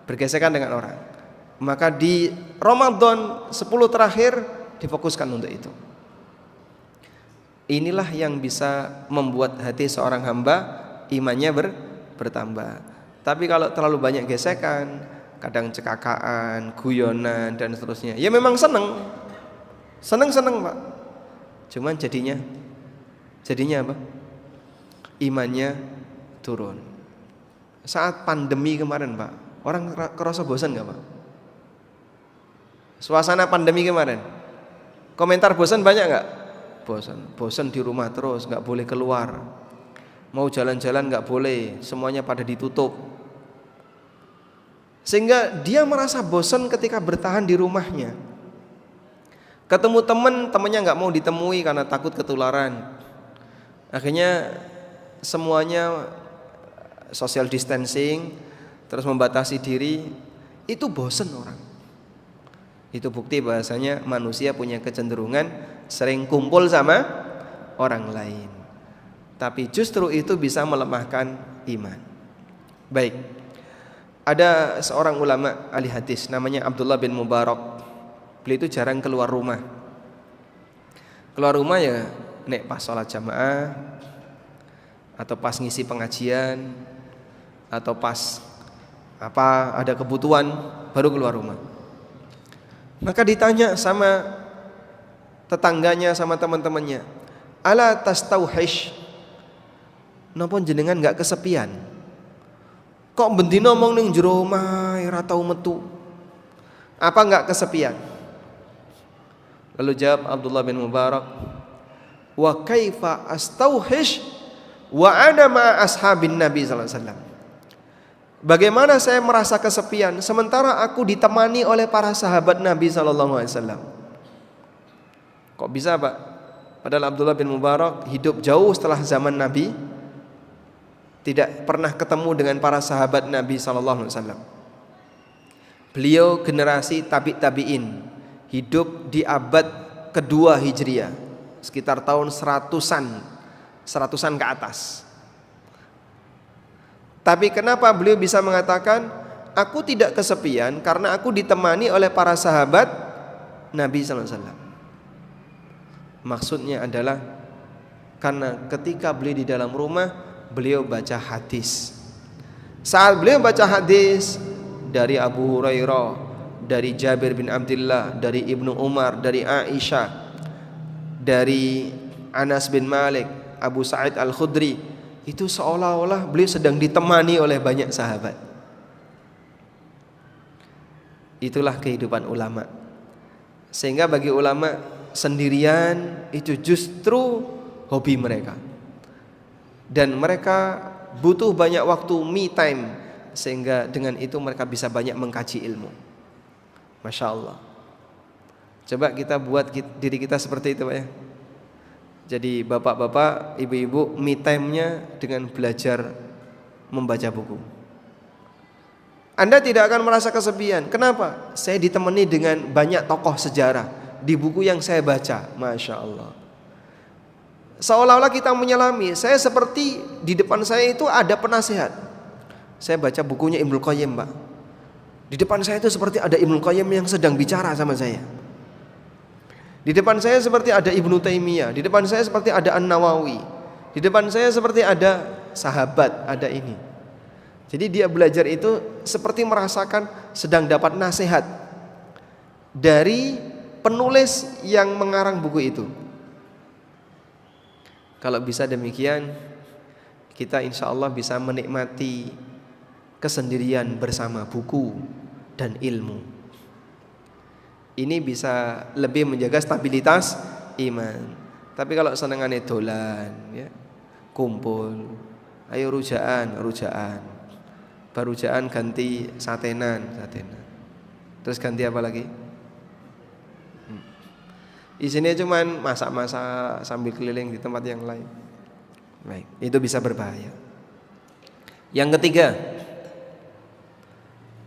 bergesekan dengan orang. Maka di Ramadan 10 terakhir difokuskan untuk itu. Inilah yang bisa membuat hati seorang hamba imannya bertambah. Tapi kalau terlalu banyak gesekan, kadang cekakaan, guyonan dan seterusnya, ya memang seneng Pak. Cuman jadinya apa? Imannya turun. Saat pandemi kemarin, Pak, orang kerasa bosan nggak, Pak? Suasana pandemi kemarin, komentar bosan banyak nggak? Bosan di rumah terus, nggak boleh keluar, mau jalan-jalan nggak boleh, semuanya pada ditutup. Sehingga dia merasa bosan ketika bertahan di rumahnya. Ketemu temannya nggak mau ditemui karena takut ketularan. Akhirnya semuanya social distancing, terus membatasi diri. Itu bosan orang. Itu bukti bahasanya manusia punya kecenderungan sering kumpul sama orang lain. Tapi justru itu bisa melemahkan iman. Baik. Ada seorang ulama ahli hadis namanya Abdullah bin Mubarak. Beliau itu jarang keluar rumah. Keluar rumah ya nek pas sholat jamaah, atau pas ngisi pengajian, atau pas ada kebutuhan baru keluar rumah. Maka ditanya sama tetangganya, sama teman-temannya, ala tastauhish, napa jenengan enggak kesepian? Kok bendina omong ning jero omah ora tau metu? Apa enggak kesepian? Lalu jawab Abdullah bin Mubarak, wa kaifa astauhish wa ana ma ashabin Nabi sallallahu alaihi wasallam. Bagaimana saya merasa kesepian sementara aku ditemani oleh para sahabat Nabi sallallahu alaihi wasallam? Kok bisa, Pak? Padahal Abdullah bin Mubarak hidup jauh setelah zaman Nabi, tidak pernah ketemu dengan para sahabat Nabi sallallahu alaihi wasallam. Beliau generasi tabi'in, hidup di abad kedua Hijriah, sekitar tahun 100-an ke atas. Tapi kenapa beliau bisa mengatakan aku tidak kesepian karena aku ditemani oleh para sahabat Nabi sallallahu alaihi wasallam? Maksudnya adalah karena ketika beliau di dalam rumah, beliau baca hadis. Saat beliau baca hadis dari Abu Hurairah, dari Jabir bin Abdullah, dari Ibnu Umar, dari Aisyah, dari Anas bin Malik, Abu Sa'id Al-Khudri, itu seolah-olah beliau sedang ditemani oleh banyak sahabat. Itulah kehidupan ulama. Sehingga bagi ulama, sendirian itu justru hobi mereka. Dan mereka butuh banyak waktu me time, sehingga dengan itu mereka bisa banyak mengkaji ilmu. Masya Allah. Coba kita buat diri kita seperti itu Pak ya. Jadi bapak-bapak, ibu-ibu, me time-nya dengan belajar membaca buku. Anda tidak akan merasa kesepian. Kenapa? Saya ditemani dengan banyak tokoh sejarah di buku yang saya baca. Masya Allah. Seolah-olah kita menyelami. Saya seperti di depan saya itu ada penasehat. Saya baca bukunya Ibnul Qayyim Pak. Di depan saya itu seperti ada Ibnul Qayyim yang sedang bicara sama saya. Di depan saya seperti ada Ibnu Taimiyah. Di depan saya seperti ada An-Nawawi. Di depan saya seperti ada sahabat, ada ini. Jadi dia belajar itu seperti merasakan sedang dapat nasihat dari penulis yang mengarang buku itu. Kalau bisa demikian, kita insya Allah bisa menikmati kesendirian bersama buku dan ilmu. Ini bisa lebih menjaga stabilitas iman. Tapi kalau senengannya dolan, ya, kumpul, ayo rujaan. Barujaan ganti satenan. Terus ganti apa lagi? Isinya cuman masak-masak sambil keliling di tempat yang lain. Baik, itu bisa berbahaya. Yang ketiga,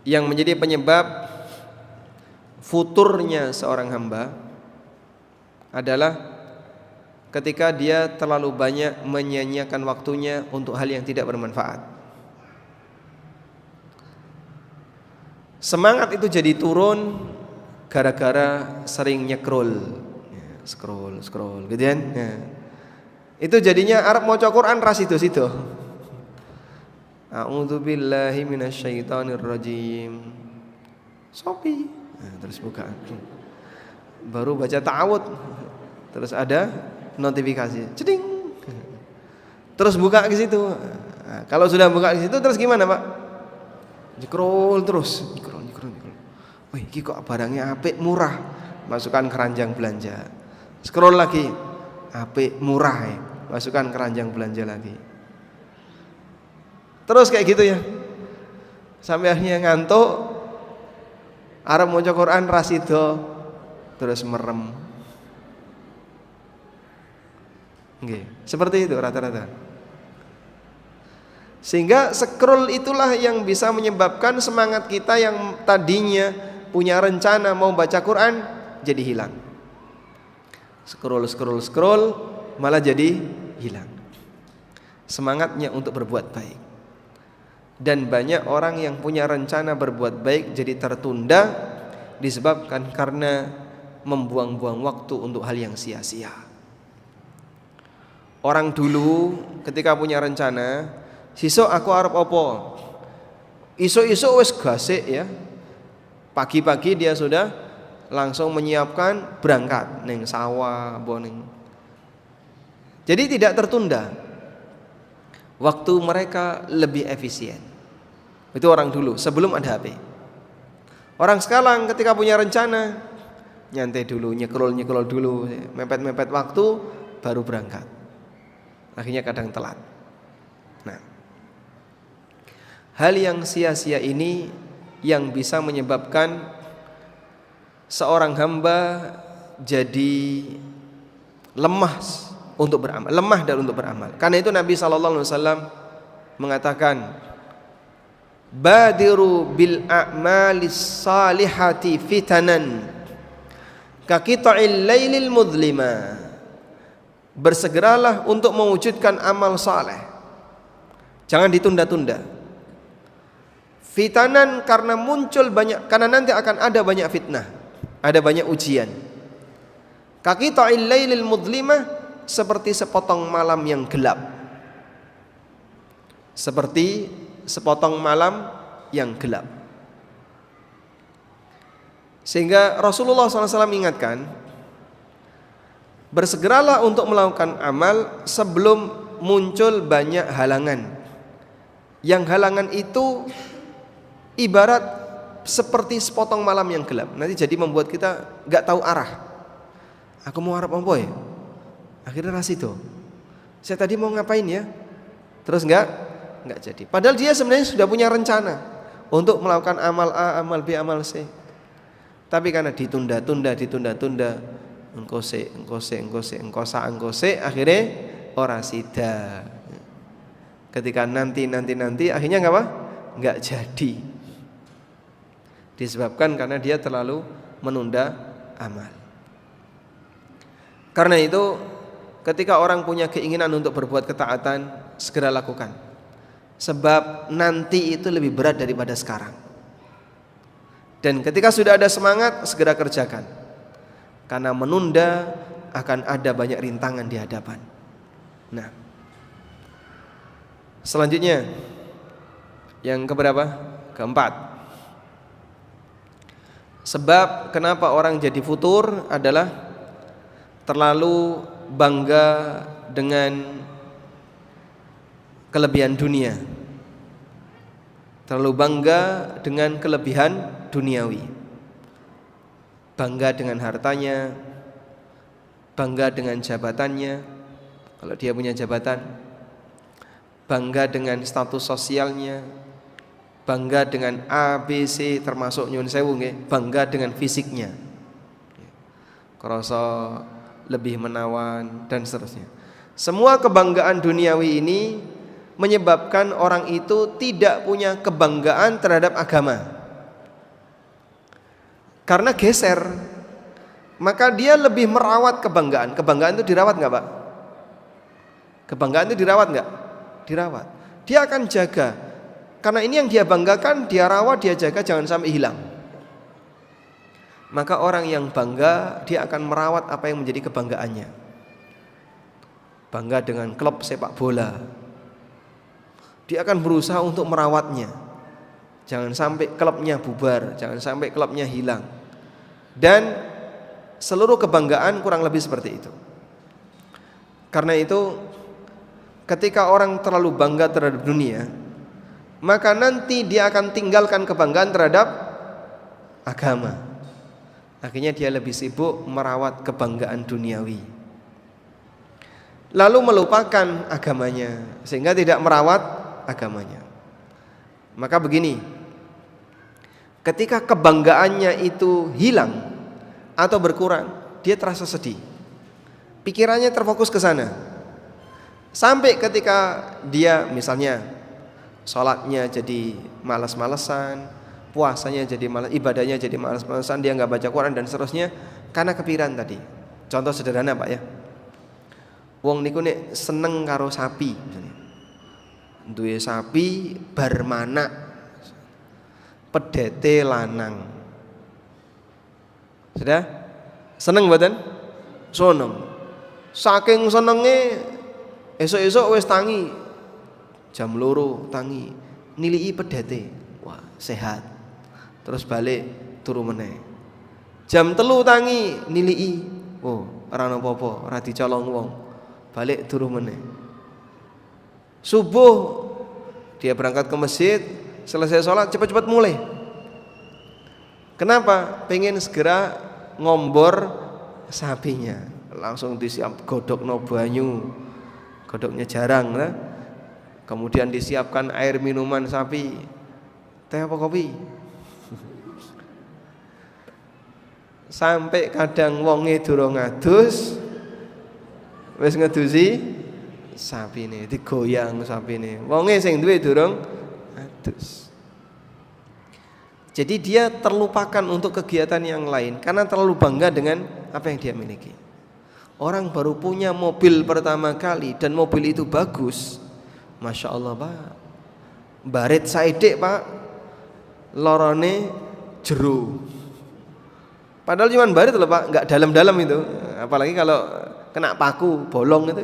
yang menjadi penyebab futurnya seorang hamba adalah ketika dia terlalu banyak menyia-nyiakan waktunya untuk hal yang tidak bermanfaat. Semangat itu jadi turun gara-gara sering nyekrol, scroll gitu kan. Itu jadinya Arab mau Quran ras itu. A'udzubillahi minasyaitonirrajim. Sopi. Terus buka. Baru baca ta'awud. Terus ada notifikasi. Ceding. Terus buka ke situ. Nah, kalau sudah buka ke situ terus gimana, Pak? Scroll terus. Wih, ini kok barangnya apik murah. Masukkan keranjang belanja. Scroll lagi. Apik murah ya. Masukkan keranjang belanja lagi. Terus kayak gitu ya. Sampai akhirnya ngantuk. Arab maca Quran rasido terus merem. Nggih, seperti itu rata-rata. Sehingga scroll itulah yang bisa menyebabkan semangat kita yang tadinya punya rencana mau baca Quran jadi hilang. Scroll malah jadi hilang semangatnya untuk berbuat baik. Dan banyak orang yang punya rencana berbuat baik jadi tertunda disebabkan karena membuang-buang waktu untuk hal yang sia-sia. Orang dulu ketika punya rencana, sesuk aku arep apa? Iso-iso wis gasik ya. Pagi-pagi dia sudah langsung menyiapkan berangkat ning sawah, boning. Jadi tidak tertunda. Waktu mereka lebih efisien. Itu orang dulu sebelum ada HP. Orang sekarang ketika punya rencana nyantai dulu, nyekrol dulu, mepet-mepet waktu baru berangkat. Akhirnya kadang telat. Nah, hal yang sia-sia ini yang bisa menyebabkan seorang hamba jadi lemah untuk beramal, lemah dan untuk beramal. Karena itu Nabi SAW mengatakan, badiru bil a'malis salihati fitanan kaqita'il lailil mudlima. Bersegeralah untuk mewujudkan amal saleh, jangan ditunda-tunda. Fitanan karena muncul banyak, karena nanti akan ada banyak fitnah, ada banyak ujian. Kaqita'il lailil mudlima, seperti sepotong malam yang gelap. Seperti sepotong malam yang gelap. Sehingga Rasulullah SAW ingatkan, bersegeralah untuk melakukan amal sebelum muncul banyak halangan. Yang halangan itu ibarat seperti sepotong malam yang gelap. Nanti jadi membuat kita nggak tahu arah. Aku mau arep apa ya? Akhirnya rasido. Saya tadi mau ngapain ya? Terus nggak jadi. Padahal dia sebenarnya sudah punya rencana untuk melakukan amal A, amal B, amal C. Tapi karena ditunda-tunda, engko se, akhirnya ora sida. Ketika nanti akhirnya nggak jadi. Disebabkan karena dia terlalu menunda amal. Karena itu ketika orang punya keinginan untuk berbuat ketaatan, segera lakukan. Sebab nanti itu lebih berat daripada sekarang. Dan ketika sudah ada semangat, segera kerjakan. Karena menunda akan ada banyak rintangan di hadapan. Nah, selanjutnya yang keberapa? Keempat. Sebab kenapa orang jadi futur adalah terlalu bangga dengan kelebihan dunia, terlalu bangga dengan kelebihan duniawi, bangga dengan hartanya, bangga dengan jabatannya, kalau dia punya jabatan, bangga dengan status sosialnya, bangga dengan ABC termasuk nyun sewu nggih, bangga dengan fisiknya, kerasa lebih menawan dan seterusnya. Semua kebanggaan duniawi ini menyebabkan orang itu tidak punya kebanggaan terhadap agama. Karena geser, maka dia lebih merawat kebanggaan. Kebanggaan itu dirawat nggak, Pak? Kebanggaan itu dirawat nggak? Dirawat. Dia akan jaga. Karena ini yang dia banggakan, dia rawat, dia jaga, jangan sampai hilang. Maka orang yang bangga, dia akan merawat apa yang menjadi kebanggaannya. Bangga dengan klub sepak bola, dia akan berusaha untuk merawatnya. Jangan sampai klubnya bubar, jangan sampai klubnya hilang. Dan seluruh kebanggaan kurang lebih seperti itu. Karena itu ketika orang terlalu bangga terhadap dunia, maka nanti dia akan tinggalkan kebanggaan terhadap agama. Akhirnya dia lebih sibuk merawat kebanggaan duniawi, lalu melupakan agamanya, sehingga tidak merawat agamanya. Maka begini, ketika kebanggaannya itu hilang atau berkurang, dia terasa sedih, pikirannya terfokus ke sana. Sampai ketika dia misalnya sholatnya jadi malas-malesan, puasanya jadi malas, ibadahnya jadi malas-malasan, dia nggak baca Quran dan seterusnya, karena kepikiran tadi. Contoh sederhana, Pak ya. Wong niku nek seneng karo sapi, misalnya. Duwe sapi bar manak, pedete lanang. Sudah? Seneng mboten? Seneng. Saking senenge esuk-esuk wis tangi. Jam 2 tangi, nilii pedete. Wah, sehat. Terus balik turu meneh. Jam 3 tangi, nilii. Oh, ora ana apa-apa, ora dicolong wong. Balik turu meneh. Subuh dia berangkat ke masjid, selesai sholat cepat-cepat mulai. Kenapa? Pengen segera ngombor sapinya. Langsung disiap godokno banyu. Godoknya jarang lah. Kemudian disiapkan air minuman sapi. Teh apa kopi? Sampai kadang wonge durung ngadus, wis ngedusi sapine, digoyang sapine. Wonge sing duwe durung adus. Jadi dia terlupakan untuk kegiatan yang lain karena terlalu bangga dengan apa yang dia miliki. Orang baru punya mobil pertama kali dan mobil itu bagus, Masya Allah, Pak. Baret saidek, Pak, lorone jero. Padahal cuma baret loh, Pak, nggak dalam-dalam itu. Apalagi kalau kena paku bolong itu.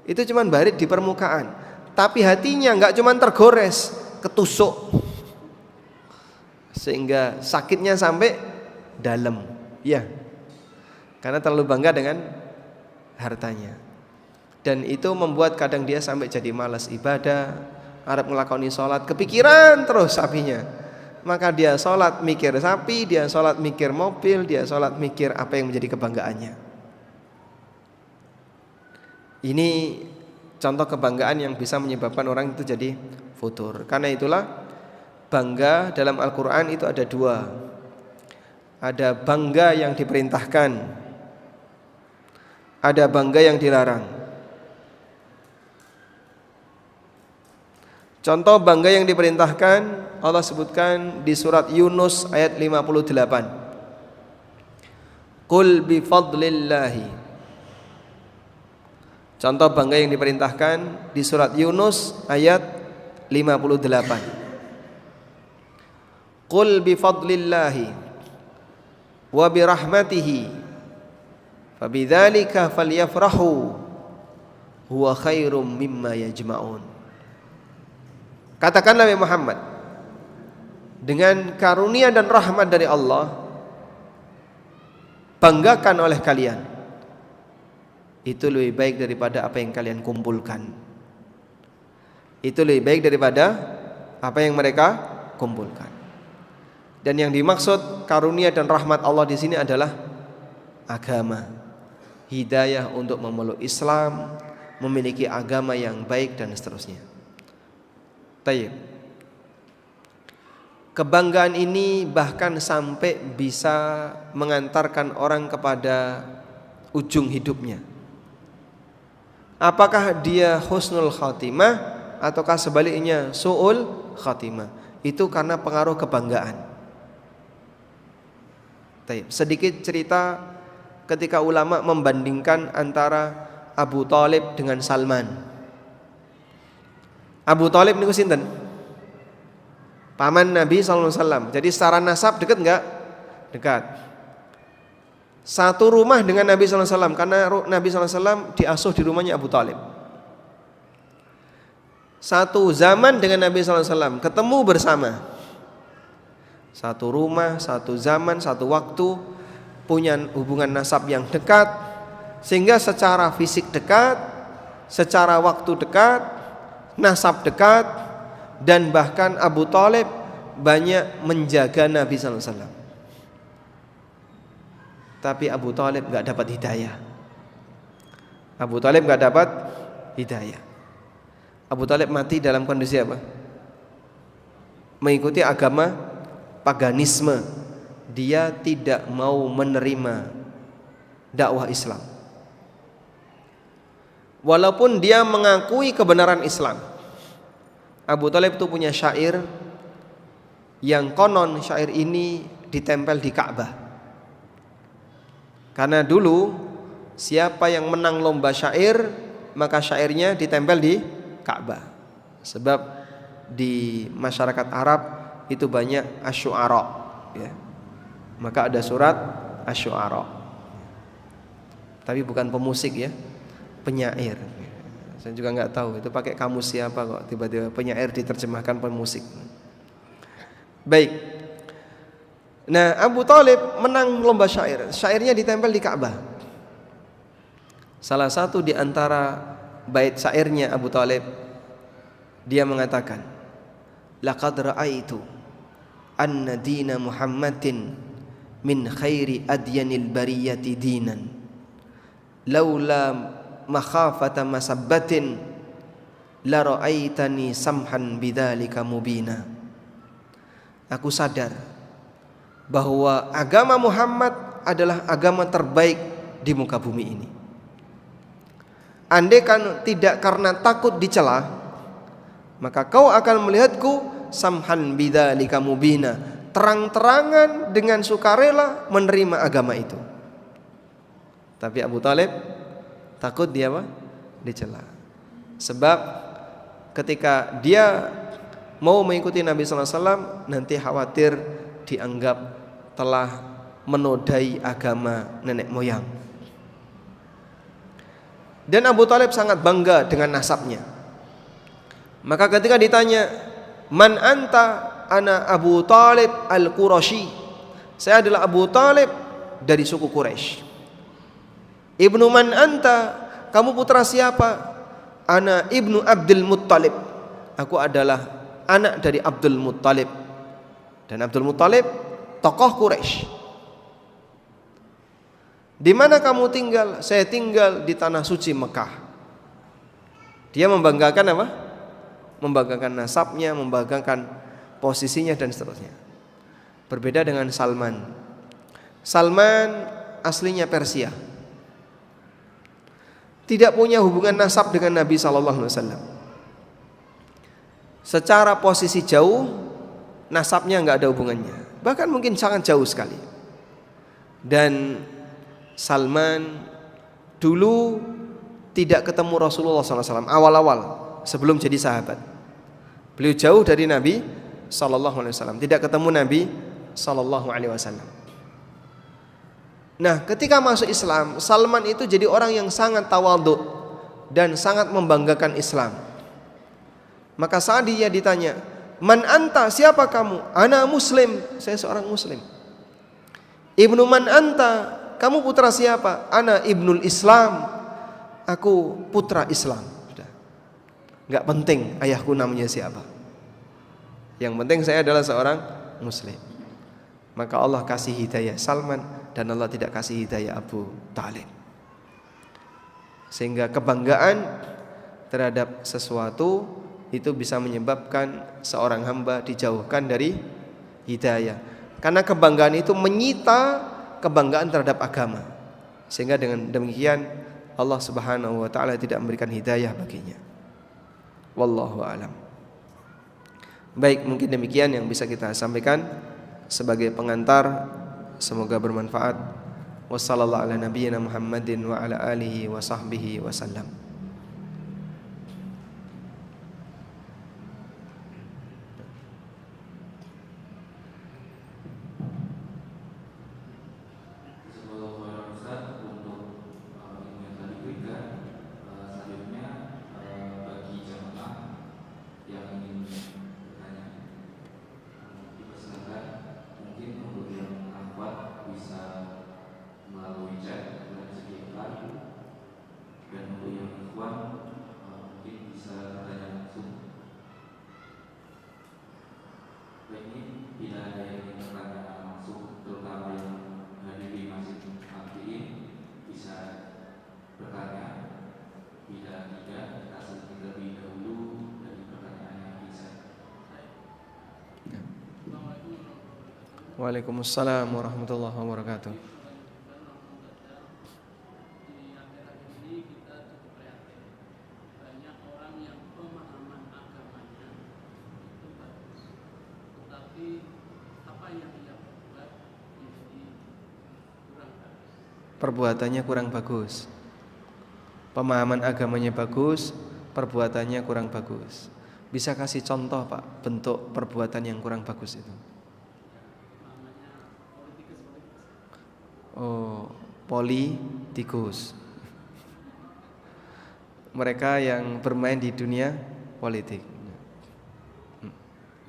Itu cuma baret di permukaan. Tapi hatinya nggak cuma tergores, ketusuk. Sehingga sakitnya sampai dalam. Ya. Karena terlalu bangga dengan hartanya. Dan itu membuat kadang dia sampai jadi malas ibadah, arep nglakoni sholat, kepikiran terus sapinya. maka dia sholat mikir sapi, dia sholat mikir mobil, dia sholat mikir apa yang menjadi kebanggaannya. Ini contoh kebanggaan yang bisa menyebabkan orang itu jadi futur. Karena itulah bangga dalam Al-Quran itu ada dua. Ada bangga yang diperintahkan, ada bangga yang dilarang. Contoh bangga yang diperintahkan Allah sebutkan di surat Yunus ayat 58. Qul bi fadlillahi. Contoh bangga yang diperintahkan di surat Yunus ayat 58. Qul bi fadlillahi wa bi rahmatihi fabidzalika falyafrahu huwa khairum mimma yajma'un. Katakanlah wahai Muhammad, dengan karunia dan rahmat dari Allah banggakan oleh kalian. Itu lebih baik daripada apa yang kalian kumpulkan. Itu lebih baik daripada apa yang mereka kumpulkan. Dan yang dimaksud karunia dan rahmat Allah di sini adalah agama, hidayah untuk memeluk Islam, memiliki agama yang baik dan seterusnya. Tayyib. Kebanggaan ini bahkan sampai bisa mengantarkan orang kepada ujung hidupnya. Apakah dia husnul khatimah ataukah sebaliknya su'ul khatimah? Itu karena pengaruh kebanggaan. Tayyib. Sedikit cerita ketika ulama membandingkan antara Abu Thalib dengan Salman. Abu Thalib niku sinten? Paman Nabi SAW. Jadi secara nasab dekat enggak? Dekat. Satu rumah dengan Nabi SAW, karena Nabi SAW diasuh di rumahnya Abu Thalib. Satu zaman dengan Nabi SAW, ketemu bersama. Satu rumah, satu zaman, satu waktu, punya hubungan nasab yang dekat, sehingga secara fisik dekat, secara waktu dekat, nasab dekat, dan bahkan Abu Thalib banyak menjaga Nabi SAW. Tapi Abu Thalib gak dapat hidayah. Abu Thalib gak dapat hidayah. Abu Thalib mati dalam kondisi apa? Mengikuti agama paganisme. Dia tidak mau menerima dakwah Islam, walaupun dia mengakui kebenaran Islam. Abu Thalib itu punya syair yang konon syair ini ditempel di Ka'bah. Karena dulu siapa yang menang lomba syair, maka syairnya ditempel di Ka'bah. Sebab di masyarakat Arab itu banyak asy'ara, ya. Maka ada surat asy'ara. Tapi bukan pemusik, ya, penyair. Saya juga nggak tahu itu pakai kamus siapa kok tiba-tiba penyair diterjemahkan pemusik. Baik. Nah, Abu Thalib menang lomba syair. Syairnya ditempel di Ka'bah. Salah satu di antara bait syairnya Abu Thalib, dia mengatakan, laqad ra'aitu anna dina Muhammadin min khairi adyanil bariyati dinan laula makhafata masabbatin la ra'aitani samhan bidzalika mubina. Aku sadar bahwa agama Muhammad adalah agama terbaik di muka bumi ini. Andai kan tidak karena takut dicela, maka kau akan melihatku samhan bidzalika mubina, terang-terangan dengan sukarela menerima agama itu. Tapi Abu Thalib takut dia apa? Dicela. Sebab ketika dia mau mengikuti Nabi SAW, nanti khawatir dianggap telah menodai agama nenek moyang. Dan Abu Thalib sangat bangga dengan nasabnya. Maka ketika ditanya, man anta? Ana Abu Thalib al-Qurashi. Saya adalah Abu Thalib dari suku Quraisy. Ibnu man anta? Kamu putra siapa? Ana ibnu Abdul Muttalib. Aku adalah anak dari Abdul Muttalib. Dan Abdul Muthalib tokoh Quraisy. Di mana kamu tinggal? Saya tinggal di tanah suci Mekah. Dia membanggakan apa? Membanggakan nasabnya, membanggakan posisinya dan seterusnya. Berbeda dengan Salman. Salman aslinya Persia. Tidak punya hubungan nasab dengan Nabi sallallahu alaihi wasallam. Secara posisi jauh, nasabnya enggak ada hubungannya. Bahkan mungkin sangat jauh sekali. Dan Salman dulu tidak ketemu Rasulullah SAW awal-awal sebelum jadi sahabat. Beliau jauh dari Nabi SAW, tidak ketemu Nabi SAW. Nah, ketika masuk Islam, Salman itu jadi orang yang sangat tawadhu dan sangat membanggakan Islam. Maka saat dia ditanya, "Man anta? Siapa kamu?" "Ana muslim." Saya seorang muslim. "Ibnu man anta?" "Kamu putra siapa?" "Ana ibnul Islam." Aku putra Islam. Sudah. Enggak penting ayahku namanya siapa. Yang penting saya adalah seorang muslim. Maka Allah kasih hidayah Salman dan Allah tidak kasih hidayah Abu Talib. Sehingga kebanggaan terhadap sesuatu itu bisa menyebabkan seorang hamba dijauhkan dari hidayah. Karena kebanggaan itu menyita kebanggaan terhadap agama, sehingga dengan demikian Allah Subhanahu wa taala tidak memberikan hidayah baginya. Wallahu alam. Baik, mungkin demikian yang bisa kita sampaikan sebagai pengantar, semoga bermanfaat. Wassallallahu ala nabiyyina Muhammadin wa ala alihi wa sahbihi wasallam. Waalaikumsalam warahmatullahi wabarakatuh. Perbuatannya kurang bagus. Pemahaman agamanya bagus, perbuatannya kurang bagus. Bisa kasih contoh, Pak, bentuk perbuatan yang kurang bagus itu? Oh, politikus. Mereka yang bermain di dunia politik.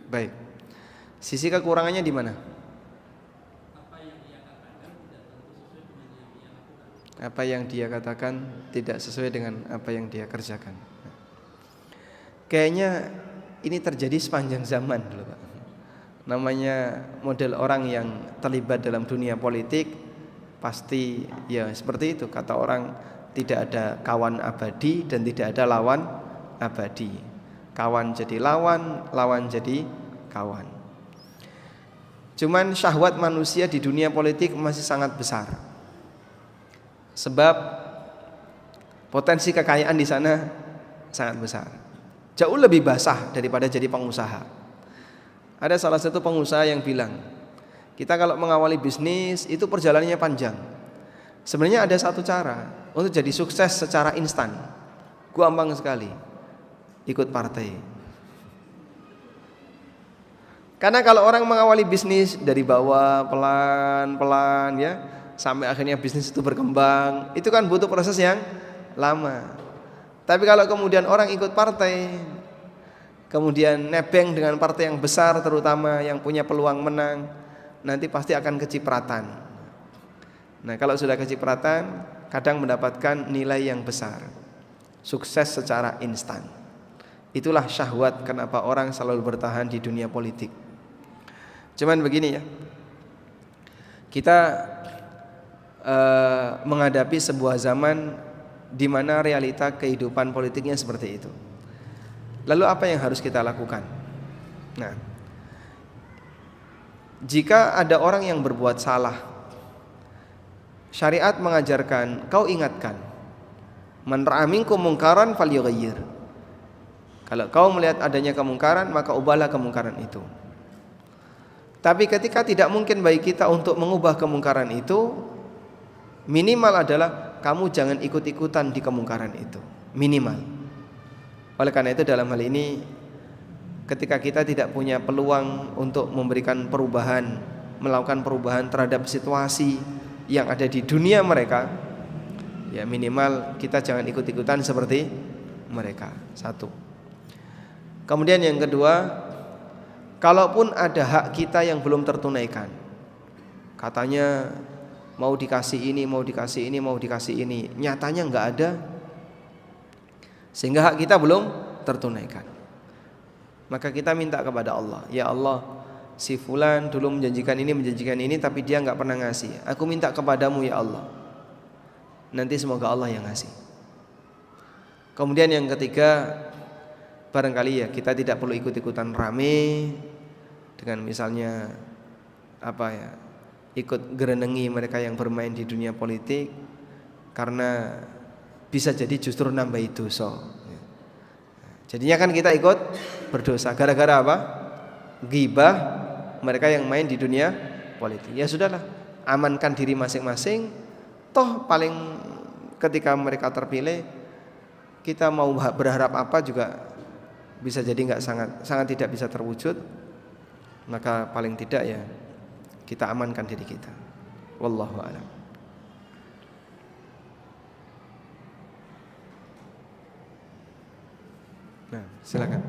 Baik. Sisi kekurangannya di mana? Apa yang dia katakan tidak sesuai dengan apa yang dia kerjakan. Kayaknya ini terjadi sepanjang zaman dulu, Pak. Namanya model orang yang terlibat dalam dunia politik pasti ya seperti itu. Kata orang, tidak ada kawan abadi dan tidak ada lawan abadi. Kawan jadi lawan, lawan jadi kawan. Cuman syahwat manusia di dunia politik masih sangat besar. Sebab potensi kekayaan di sana sangat besar. Jauh lebih basah daripada jadi pengusaha. Ada salah satu pengusaha yang bilang, kita kalau mengawali bisnis itu perjalanannya panjang. Sebenarnya ada satu cara untuk jadi sukses secara instan. Gampang sekali. Ikut partai. Karena kalau orang mengawali bisnis dari bawah pelan-pelan ya, sampai akhirnya bisnis itu berkembang, itu kan butuh proses yang lama. Tapi kalau kemudian orang ikut partai, kemudian nebeng dengan partai yang besar, terutama yang punya peluang menang, nanti pasti akan kecipratan. Nah, kalau sudah kecipratan, kadang mendapatkan nilai yang besar, sukses secara instan. Itulah syahwat kenapa orang selalu bertahan di dunia politik. Cuman begini ya, kita menghadapi sebuah zaman di mana realita kehidupan politiknya seperti itu. Lalu apa yang harus kita lakukan? Nah, jika ada orang yang berbuat salah, syariat mengajarkan, kau ingatkan, man ra'a minkum mungkaran falyughayyir. Kalau kau melihat adanya kemungkaran, maka ubahlah kemungkaran itu. Tapi ketika tidak mungkin bagi kita untuk mengubah kemungkaran itu, minimal adalah kamu jangan ikut-ikutan di kemungkaran itu, minimal. Oleh karena itu dalam hal ini, ketika kita tidak punya peluang untuk memberikan perubahan, melakukan perubahan terhadap situasi yang ada di dunia mereka, ya minimal kita jangan ikut-ikutan seperti mereka. Satu. Kemudian yang kedua, kalaupun ada hak kita yang belum tertunaikan, katanya mau dikasih ini, mau dikasih ini, mau dikasih ini, nyatanya nggak ada, sehingga hak kita belum tertunaikan, maka kita minta kepada Allah, ya Allah, si fulan dulu menjanjikan ini, tapi dia nggak pernah ngasih. Aku minta kepadamu ya Allah, nanti semoga Allah yang ngasih. Kemudian yang ketiga, barangkali ya kita tidak perlu ikut-ikutan rame dengan misalnya ikut gerenengi mereka yang bermain di dunia politik, karena bisa jadi justru nambah dosa. Jadinya kan kita ikut berdosa gara-gara apa? Ghibah mereka yang main di dunia politik. Ya sudahlah, amankan diri masing-masing. Toh paling ketika mereka terpilih, kita mau berharap apa juga bisa jadi sangat tidak bisa terwujud. Maka paling tidak ya kita amankan diri kita. Wallahu a'lam. Nah, silakan.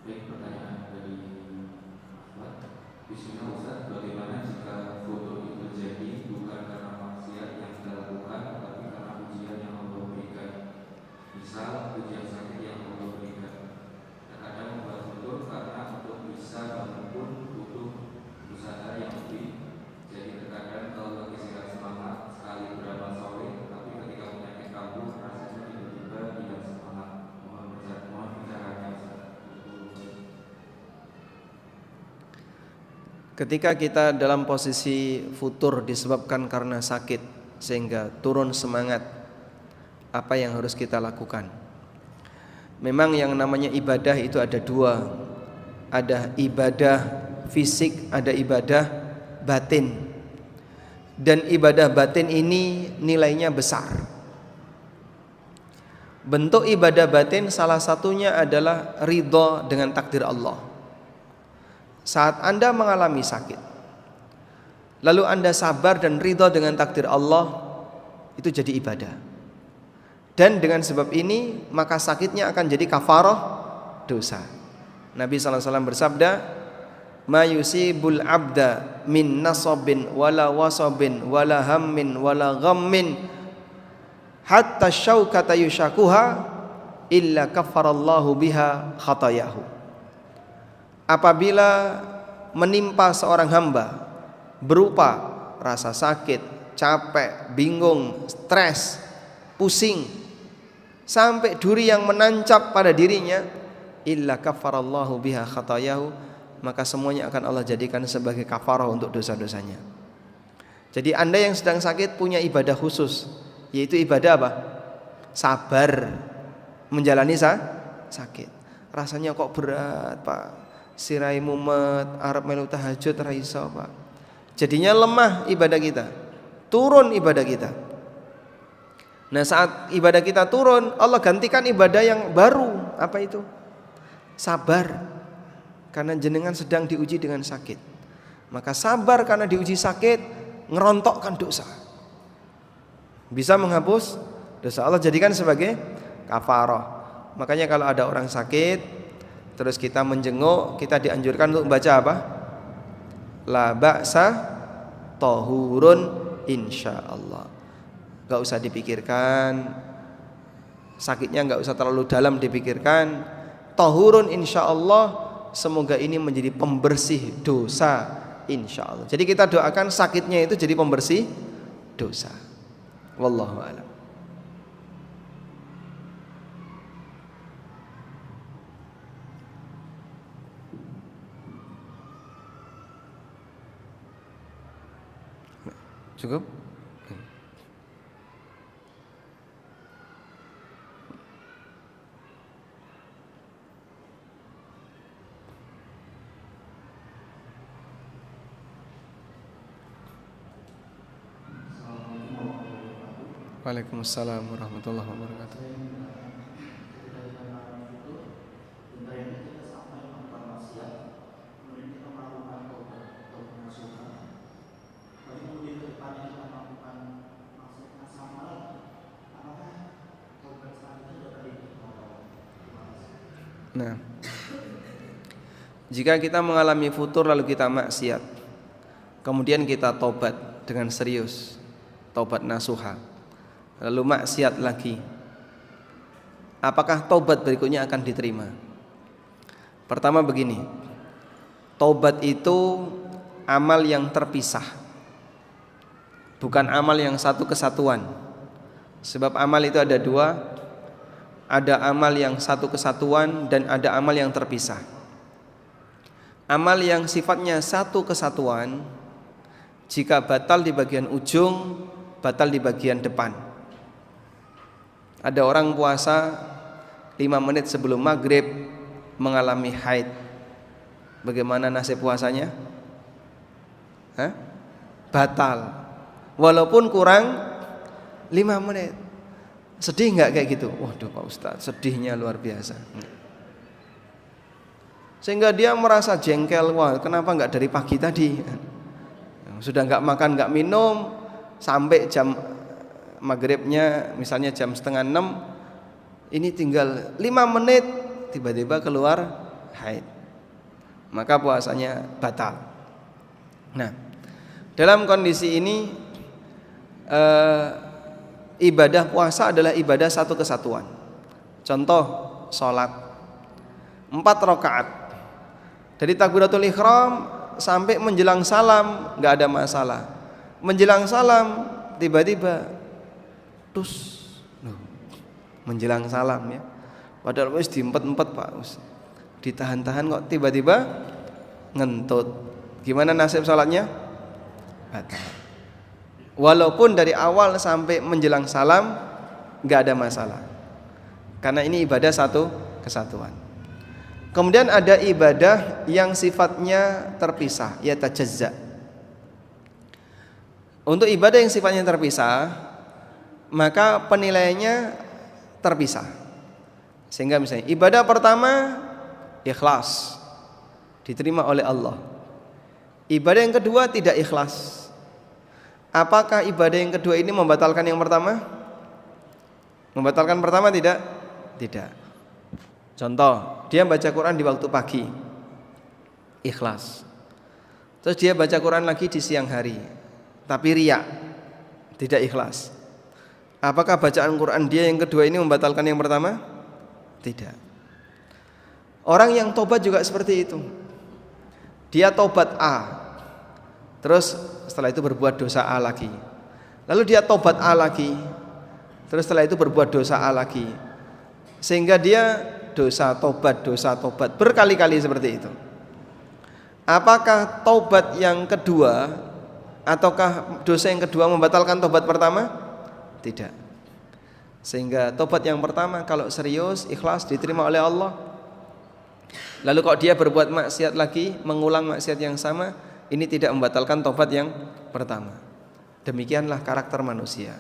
Baik, pertanyaan dari Ahmad. Bismillah Ustaz, bagaimana jika foto itu terjadi bukan karena maksiat yang kita lakukan, tapi karena ujian yang Allah berikan? Misal ujian sakit yang Allah berikan. Terkadang membuat foto karena untuk bisa bangun pun butuh usaha yang lebih. Jadi terkadang kalau lagi semangat sekali beramal soleh, tapi ketika penyakit kambuh rasanya tiba-tiba tidak semangat. Mohon bicaranya Ustaz. Ketika kita dalam posisi futur disebabkan karena sakit sehingga turun semangat, apa yang harus kita lakukan? Memang yang namanya ibadah itu ada dua. Ada ibadah fisik, ada ibadah batin. Dan ibadah batin ini nilainya besar. Bentuk ibadah batin salah satunya adalah ridha dengan takdir Allah. Saat Anda mengalami sakit, lalu Anda sabar dan ridha dengan takdir Allah, itu jadi ibadah. Dan dengan sebab ini maka sakitnya akan jadi kafarah dosa. Nabi SAW bersabda, ma yusibul abda min nasabin wala wasabin wala hammin wala ghammin hatta syaukata yushakuha illa kafarallahu biha khatayahu. Apabila menimpa seorang hamba berupa rasa sakit, capek, bingung, stres, pusing, sampai duri yang menancap pada dirinya, illa kafarallahu biha khatayahu, maka semuanya akan Allah jadikan sebagai kafarah untuk dosa-dosanya. Jadi Anda yang sedang sakit punya ibadah khusus, yaitu ibadah apa? Sabar menjalani sakit. Rasanya kok berat, Pak. Sirai mumet, arep melu tahajud ra iso, Pak. Jadinya lemah ibadah kita. Turun ibadah kita. Nah, saat ibadah kita turun, Allah gantikan ibadah yang baru. Apa itu? Sabar. Karena jenengan sedang diuji dengan sakit. Maka sabar karena diuji sakit, ngerontokkan dosa. Bisa menghapus dosa. Allah jadikan sebagai kafarah. Makanya kalau ada orang sakit terus kita menjenguk, kita dianjurkan untuk membaca apa? La ba'sa tahurun insyaallah. Gak usah dipikirkan, sakitnya nggak usah terlalu dalam dipikirkan. Tahurun insya Allah, semoga ini menjadi pembersih dosa insya Allah. Jadi kita doakan sakitnya itu jadi pembersih dosa. Wallahu a'lam. Cukup? Waalaikumsalam warahmatullahi wabarakatuh. Nah, jika kita mengalami futur lalu kita maksiat, kemudian kita tobat dengan serius, tobat nasuha, lalu maksiat lagi, apakah tobat berikutnya akan diterima? Pertama begini, tobat itu amal yang terpisah, bukan amal yang satu kesatuan. Sebab amal itu ada dua, ada amal yang satu kesatuan dan ada amal yang terpisah. Amal yang sifatnya satu kesatuan, jika batal di bagian ujung, batal di bagian depan. Ada orang puasa 5 menit sebelum maghrib mengalami haid, bagaimana nasib puasanya? Batal, walaupun kurang 5 menit. Sedih nggak kayak gitu? Waduh Pak Ustadz, sedihnya luar biasa. Sehingga dia merasa jengkel, wah kenapa nggak dari pagi tadi? Sudah nggak makan nggak minum sampai jam maghribnya misalnya jam 5:30, ini tinggal 5 menit tiba-tiba keluar haid, maka puasanya batal. Nah, dalam kondisi ini ibadah puasa adalah ibadah satu kesatuan. Contoh sholat 4 rakaat dari takbiratul ihram sampai menjelang salam nggak ada masalah. Menjelang salam tiba-tiba menjelang salam ya, padahal wis diempet-empet Pak, ditahan-tahan kok tiba-tiba ngentut. Gimana nasib sholatnya? Batal. Walaupun dari awal sampai menjelang salam nggak ada masalah, karena ini ibadah satu kesatuan. Kemudian ada ibadah yang sifatnya terpisah, ya tajazza. Untuk ibadah yang sifatnya terpisah, maka penilaiannya terpisah. Sehingga misalnya ibadah pertama ikhlas, diterima oleh Allah. Ibadah yang kedua tidak ikhlas. Apakah ibadah yang kedua ini membatalkan yang pertama? Membatalkan pertama tidak? Tidak. Contoh, dia baca Quran di waktu pagi, ikhlas. Terus dia baca Quran lagi di siang hari, tapi riya, tidak ikhlas. Apakah bacaan Quran dia yang kedua ini membatalkan yang pertama? Tidak. Orang yang tobat juga seperti itu. Dia tobat A, terus setelah itu berbuat dosa A lagi. Lalu dia tobat A lagi, terus setelah itu berbuat dosa A lagi. Sehingga dia dosa tobat berkali-kali seperti itu. Apakah tobat yang kedua ataukah dosa yang kedua membatalkan tobat pertama? Tidak. Sehingga tobat yang pertama kalau serius, ikhlas, diterima oleh Allah. Lalu kalau dia berbuat maksiat lagi, mengulang maksiat yang sama, ini tidak membatalkan tobat yang pertama. Demikianlah karakter manusia.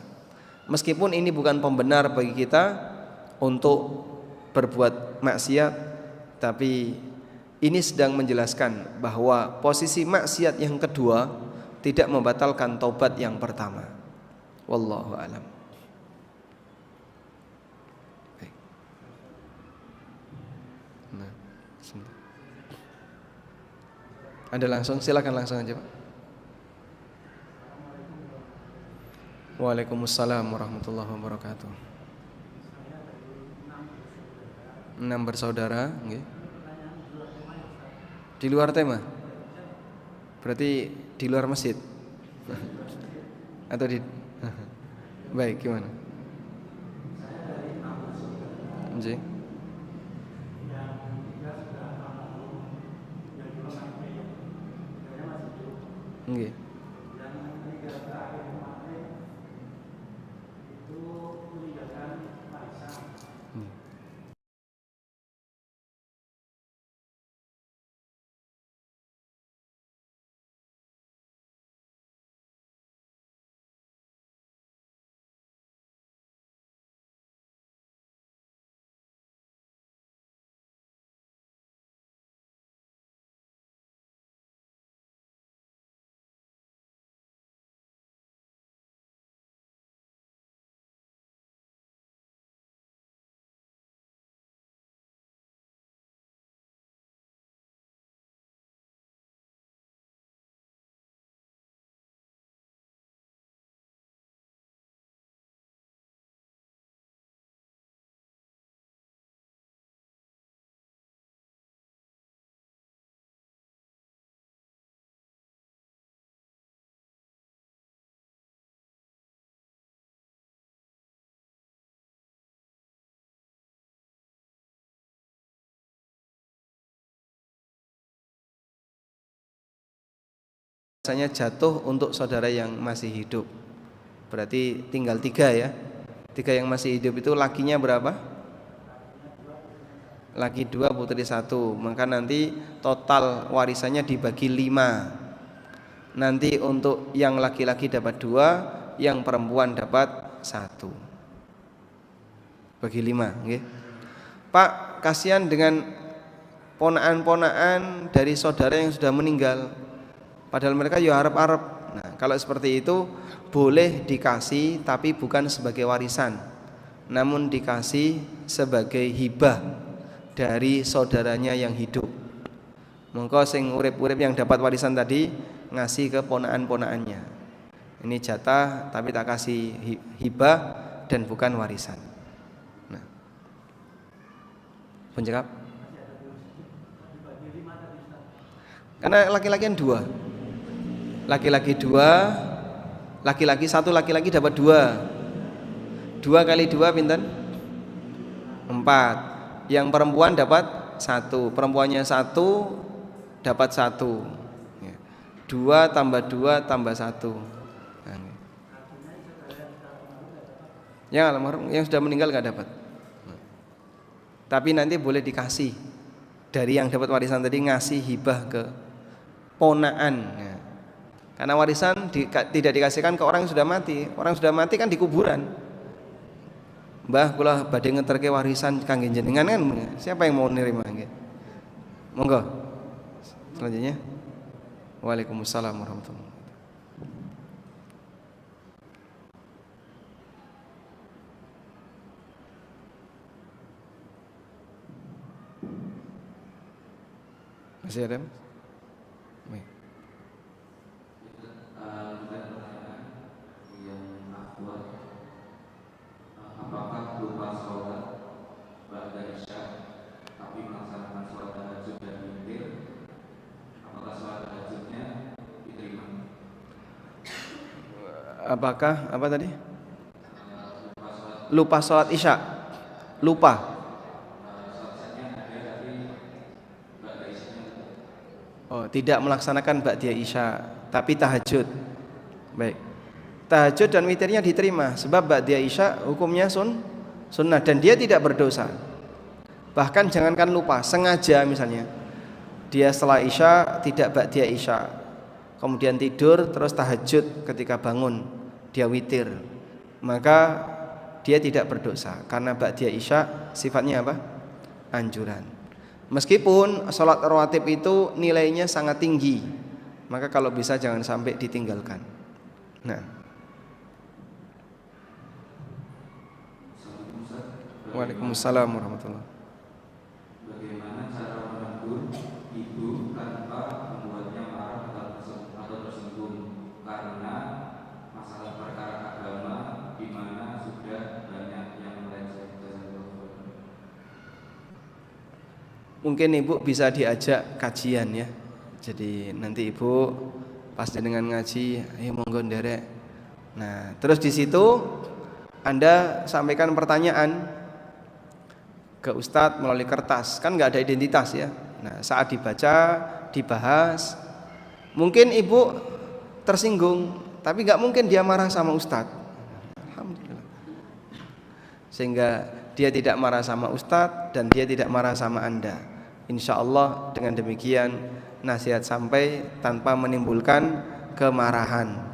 Meskipun ini bukan pembenar bagi kita untuk berbuat maksiat, tapi ini sedang menjelaskan bahwa posisi maksiat yang kedua tidak membatalkan tobat yang pertama. Wallahu a'lam. Ada langsung, silakan langsung aja Pak. Waalaikumsalam warahmatullahi wabarakatuh. 6 bersaudara, nggih. Di luar tema? Berarti di luar masjid? Atau di baik, gimana? Nggih. Nggih. Biasanya jatuh untuk saudara yang masih hidup. Berarti tinggal 3 ya. 3 yang masih hidup itu lakinya berapa? Laki 2, putri 1. Maka nanti total warisannya dibagi 5. Nanti untuk yang laki-laki dapat 2, yang perempuan dapat 1. Bagi 5, nggih. Pak, kasihan dengan ponaan-ponaan dari saudara yang sudah meninggal. Padahal mereka ya harap-harap. Nah, kalau seperti itu boleh dikasih tapi bukan sebagai warisan, namun dikasih sebagai hibah dari saudaranya yang hidup. Monggo sing urip-urip yang dapat warisan tadi ngasih ke ponaan-ponaannya. Ini jatah tapi tak kasih hibah dan bukan warisan. Nah, penjawab. Karena laki-laki kan 2. Laki-laki 2, laki-laki 1, laki-laki dapat 2. 2 kali 2 pinten? 4. Yang perempuan dapat 1. Perempuannya 1 dapat 1. 2 tambah 2 tambah 1. Yang almarhum, yang sudah meninggal nggak dapat. Tapi nanti boleh dikasih dari yang dapat warisan tadi, ngasih hibah ke ponaan. Karena warisan tidak dikasihkan ke orang yang sudah mati. Orang yang sudah mati kan di kuburan. Mbah kula badhe ngeterke warisan kangge jenengan kan. Siapa yang mau nerima nggih? Monggo. Selanjutnya. Waalaikumsalam warahmatullahi wabarakatuh. Masih ada? Baik. Apakah lupa sholat ba'da isya tapi melaksanakan sholat tahajud dan witir, apakah sholat tahajudnya diterima? Apakah apa tadi? Lupa sholat isya. Lupa. Oh, tidak melaksanakan ba'da isya tapi tahajud. Baik. Tahajud dan witirnya diterima sebab ba'da isya hukumnya sunnah dan dia tidak berdosa. Bahkan jangankan lupa, sengaja misalnya dia setelah isya tidak ba'da isya, kemudian tidur terus tahajud, ketika bangun dia witir, maka dia tidak berdosa karena ba'da isya sifatnya apa? Anjuran. Meskipun sholat rawatib itu nilainya sangat tinggi, maka kalau bisa jangan sampai ditinggalkan. Nah, Waalaikumsalam warahmatullahi. Bagaimana cara menegur ibu tanpa membuatnya marah atau tersinggung karena masalah perkara agama di mana sudah banyak yang melenceng? mungkin ibu bisa diajak kajian ya. Jadi nanti ibu pas dengan ngaji, ayo monggo nderek. Nah, terus di situ Anda sampaikan pertanyaan ke Ustadz melalui kertas, kan nggak ada identitas ya. Nah, saat dibaca, dibahas, mungkin ibu tersinggung, tapi nggak mungkin dia marah sama Ustadz. Alhamdulillah. Sehingga dia tidak marah sama Ustadz dan dia tidak marah sama Anda. Insya Allah dengan demikian nasihat sampai tanpa menimbulkan kemarahan.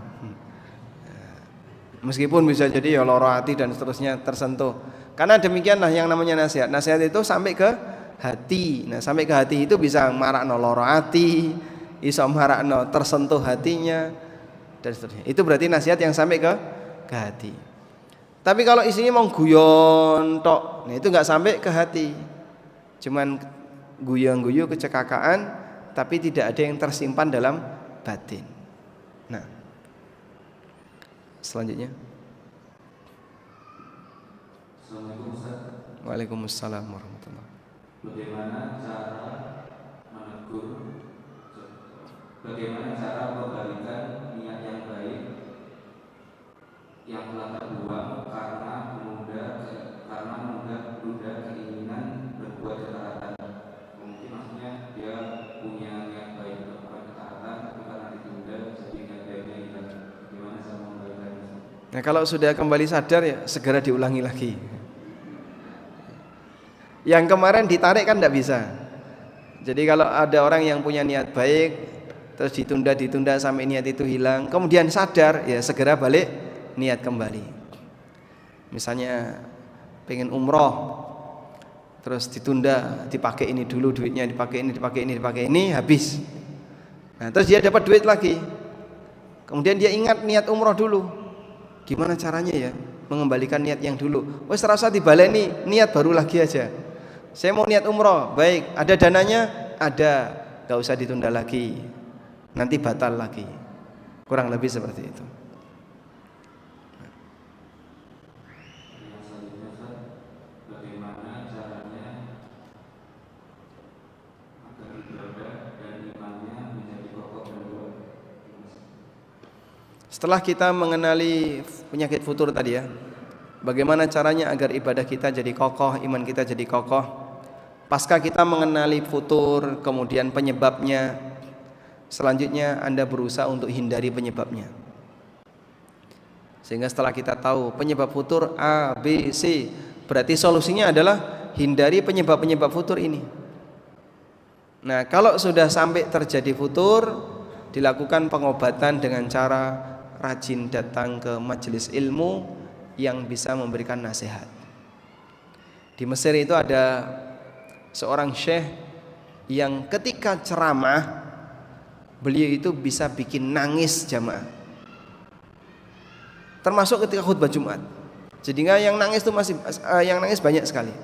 Meskipun bisa jadi ya loro hati dan seterusnya tersentuh. Karena demikianlah yang namanya nasihat. Nasihat itu sampai ke hati. Nah, sampai ke hati itu bisa marakno loro hati, iso marakno tersentuh hatinya dan seterusnya. Itu berarti nasihat yang sampai ke hati. Tapi kalau isinya mau guyon tok, nah itu nggak sampai ke hati. Cuman guyon-guyu kecekakaan, tapi tidak ada yang tersimpan dalam batin. Nah, selanjutnya. Assalamualaikum Ustaz. Waalaikumsalam warahmatullahi. Bagaimana cara membalikan niat yang baik yang telah terbuang karena menunda keinginan berbuat ketaatan. Mungkin maksudnya dia punya niat baik untuk berbuat ketaatan, tapi karena ditunda jadi niat baiknya hilang. Gimana cara membalikannya? Nah, kalau sudah kembali sadar ya segera diulangi lagi. Yang kemarin ditarik kan tidak bisa. Jadi kalau ada orang yang punya niat baik terus ditunda sampai niat itu hilang, kemudian sadar ya segera balik niat kembali. Misalnya pengen umroh terus ditunda, dipakai ini dulu duitnya, dipakai ini habis. Nah, terus dia dapat duit lagi. Kemudian dia ingat niat umroh dulu. Gimana caranya ya mengembalikan niat yang dulu? Wes rasa dibaleni, niat baru lagi aja. Saya mau niat umroh, baik, ada dananya? Ada, gak usah ditunda lagi, nanti batal lagi. Kurang lebih seperti itu. Bagaimana caranya agar ibadah dan imannya menjadi kokoh dan kuat? Setelah kita mengenali penyakit futur tadi ya, bagaimana caranya agar ibadah kita jadi kokoh, iman kita jadi kokoh? Pasca kita mengenali futur, kemudian penyebabnya, selanjutnya Anda berusaha untuk hindari penyebabnya. Sehingga setelah kita tahu penyebab futur A, B, C, berarti solusinya adalah hindari penyebab-penyebab futur ini. Nah, kalau sudah sampai terjadi futur, dilakukan pengobatan dengan cara rajin datang ke majelis ilmu yang bisa memberikan nasihat. Di Mesir itu ada seorang syekh yang ketika ceramah beliau itu bisa bikin nangis jamaah, termasuk ketika khutbah Jumat. Jadi yang nangis itu yang nangis banyak sekali,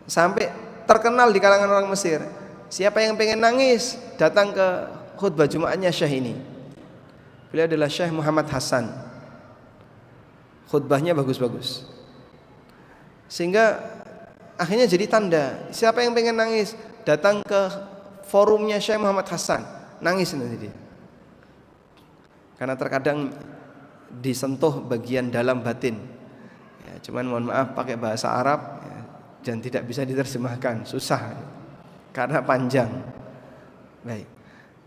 sampai terkenal di kalangan orang Mesir. Siapa yang pengen nangis datang ke khutbah Jumatnya syekh ini. Beliau adalah Syekh Muhammad Hasan. Khutbahnya bagus-bagus, sehingga akhirnya jadi tanda, siapa yang pengen nangis datang ke forumnya Syekh Muhammad Hasan, nangis nanti dia. Karena terkadang disentuh bagian dalam batin ya, cuman mohon maaf pakai bahasa Arab ya, dan tidak bisa diterjemahkan, susah ya, karena panjang. Baik.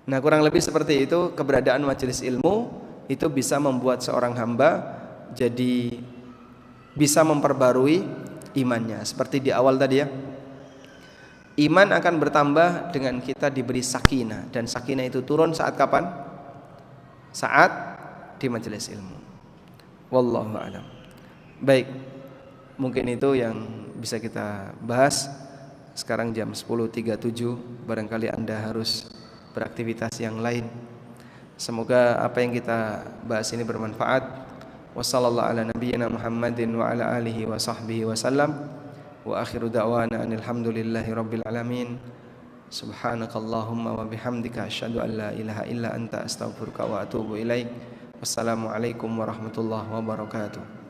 Nah, kurang lebih seperti itu keberadaan majelis ilmu itu bisa membuat seorang hamba jadi bisa memperbarui imannya. Seperti di awal tadi ya, iman akan bertambah dengan kita diberi sakinah, dan sakinah itu turun saat kapan? Saat di majelis ilmu. Wallahu a'lam. Baik, mungkin itu yang bisa kita bahas. Sekarang jam 10.37, barangkali Anda harus beraktivitas yang lain. Semoga apa yang kita bahas ini bermanfaat. Wassallallahu ala nabiyyina Muhammadin wa ala alihi wa sahbihi wa sallam. Wa akhiru da'wana alhamdulillahi rabbil alamin. Subhanakallahumma wa bihamdika asyhadu an la ilaha illa anta astaghfiruka wa atubu ilaik. Wassalamualaikum warahmatullahi wabarakatuh.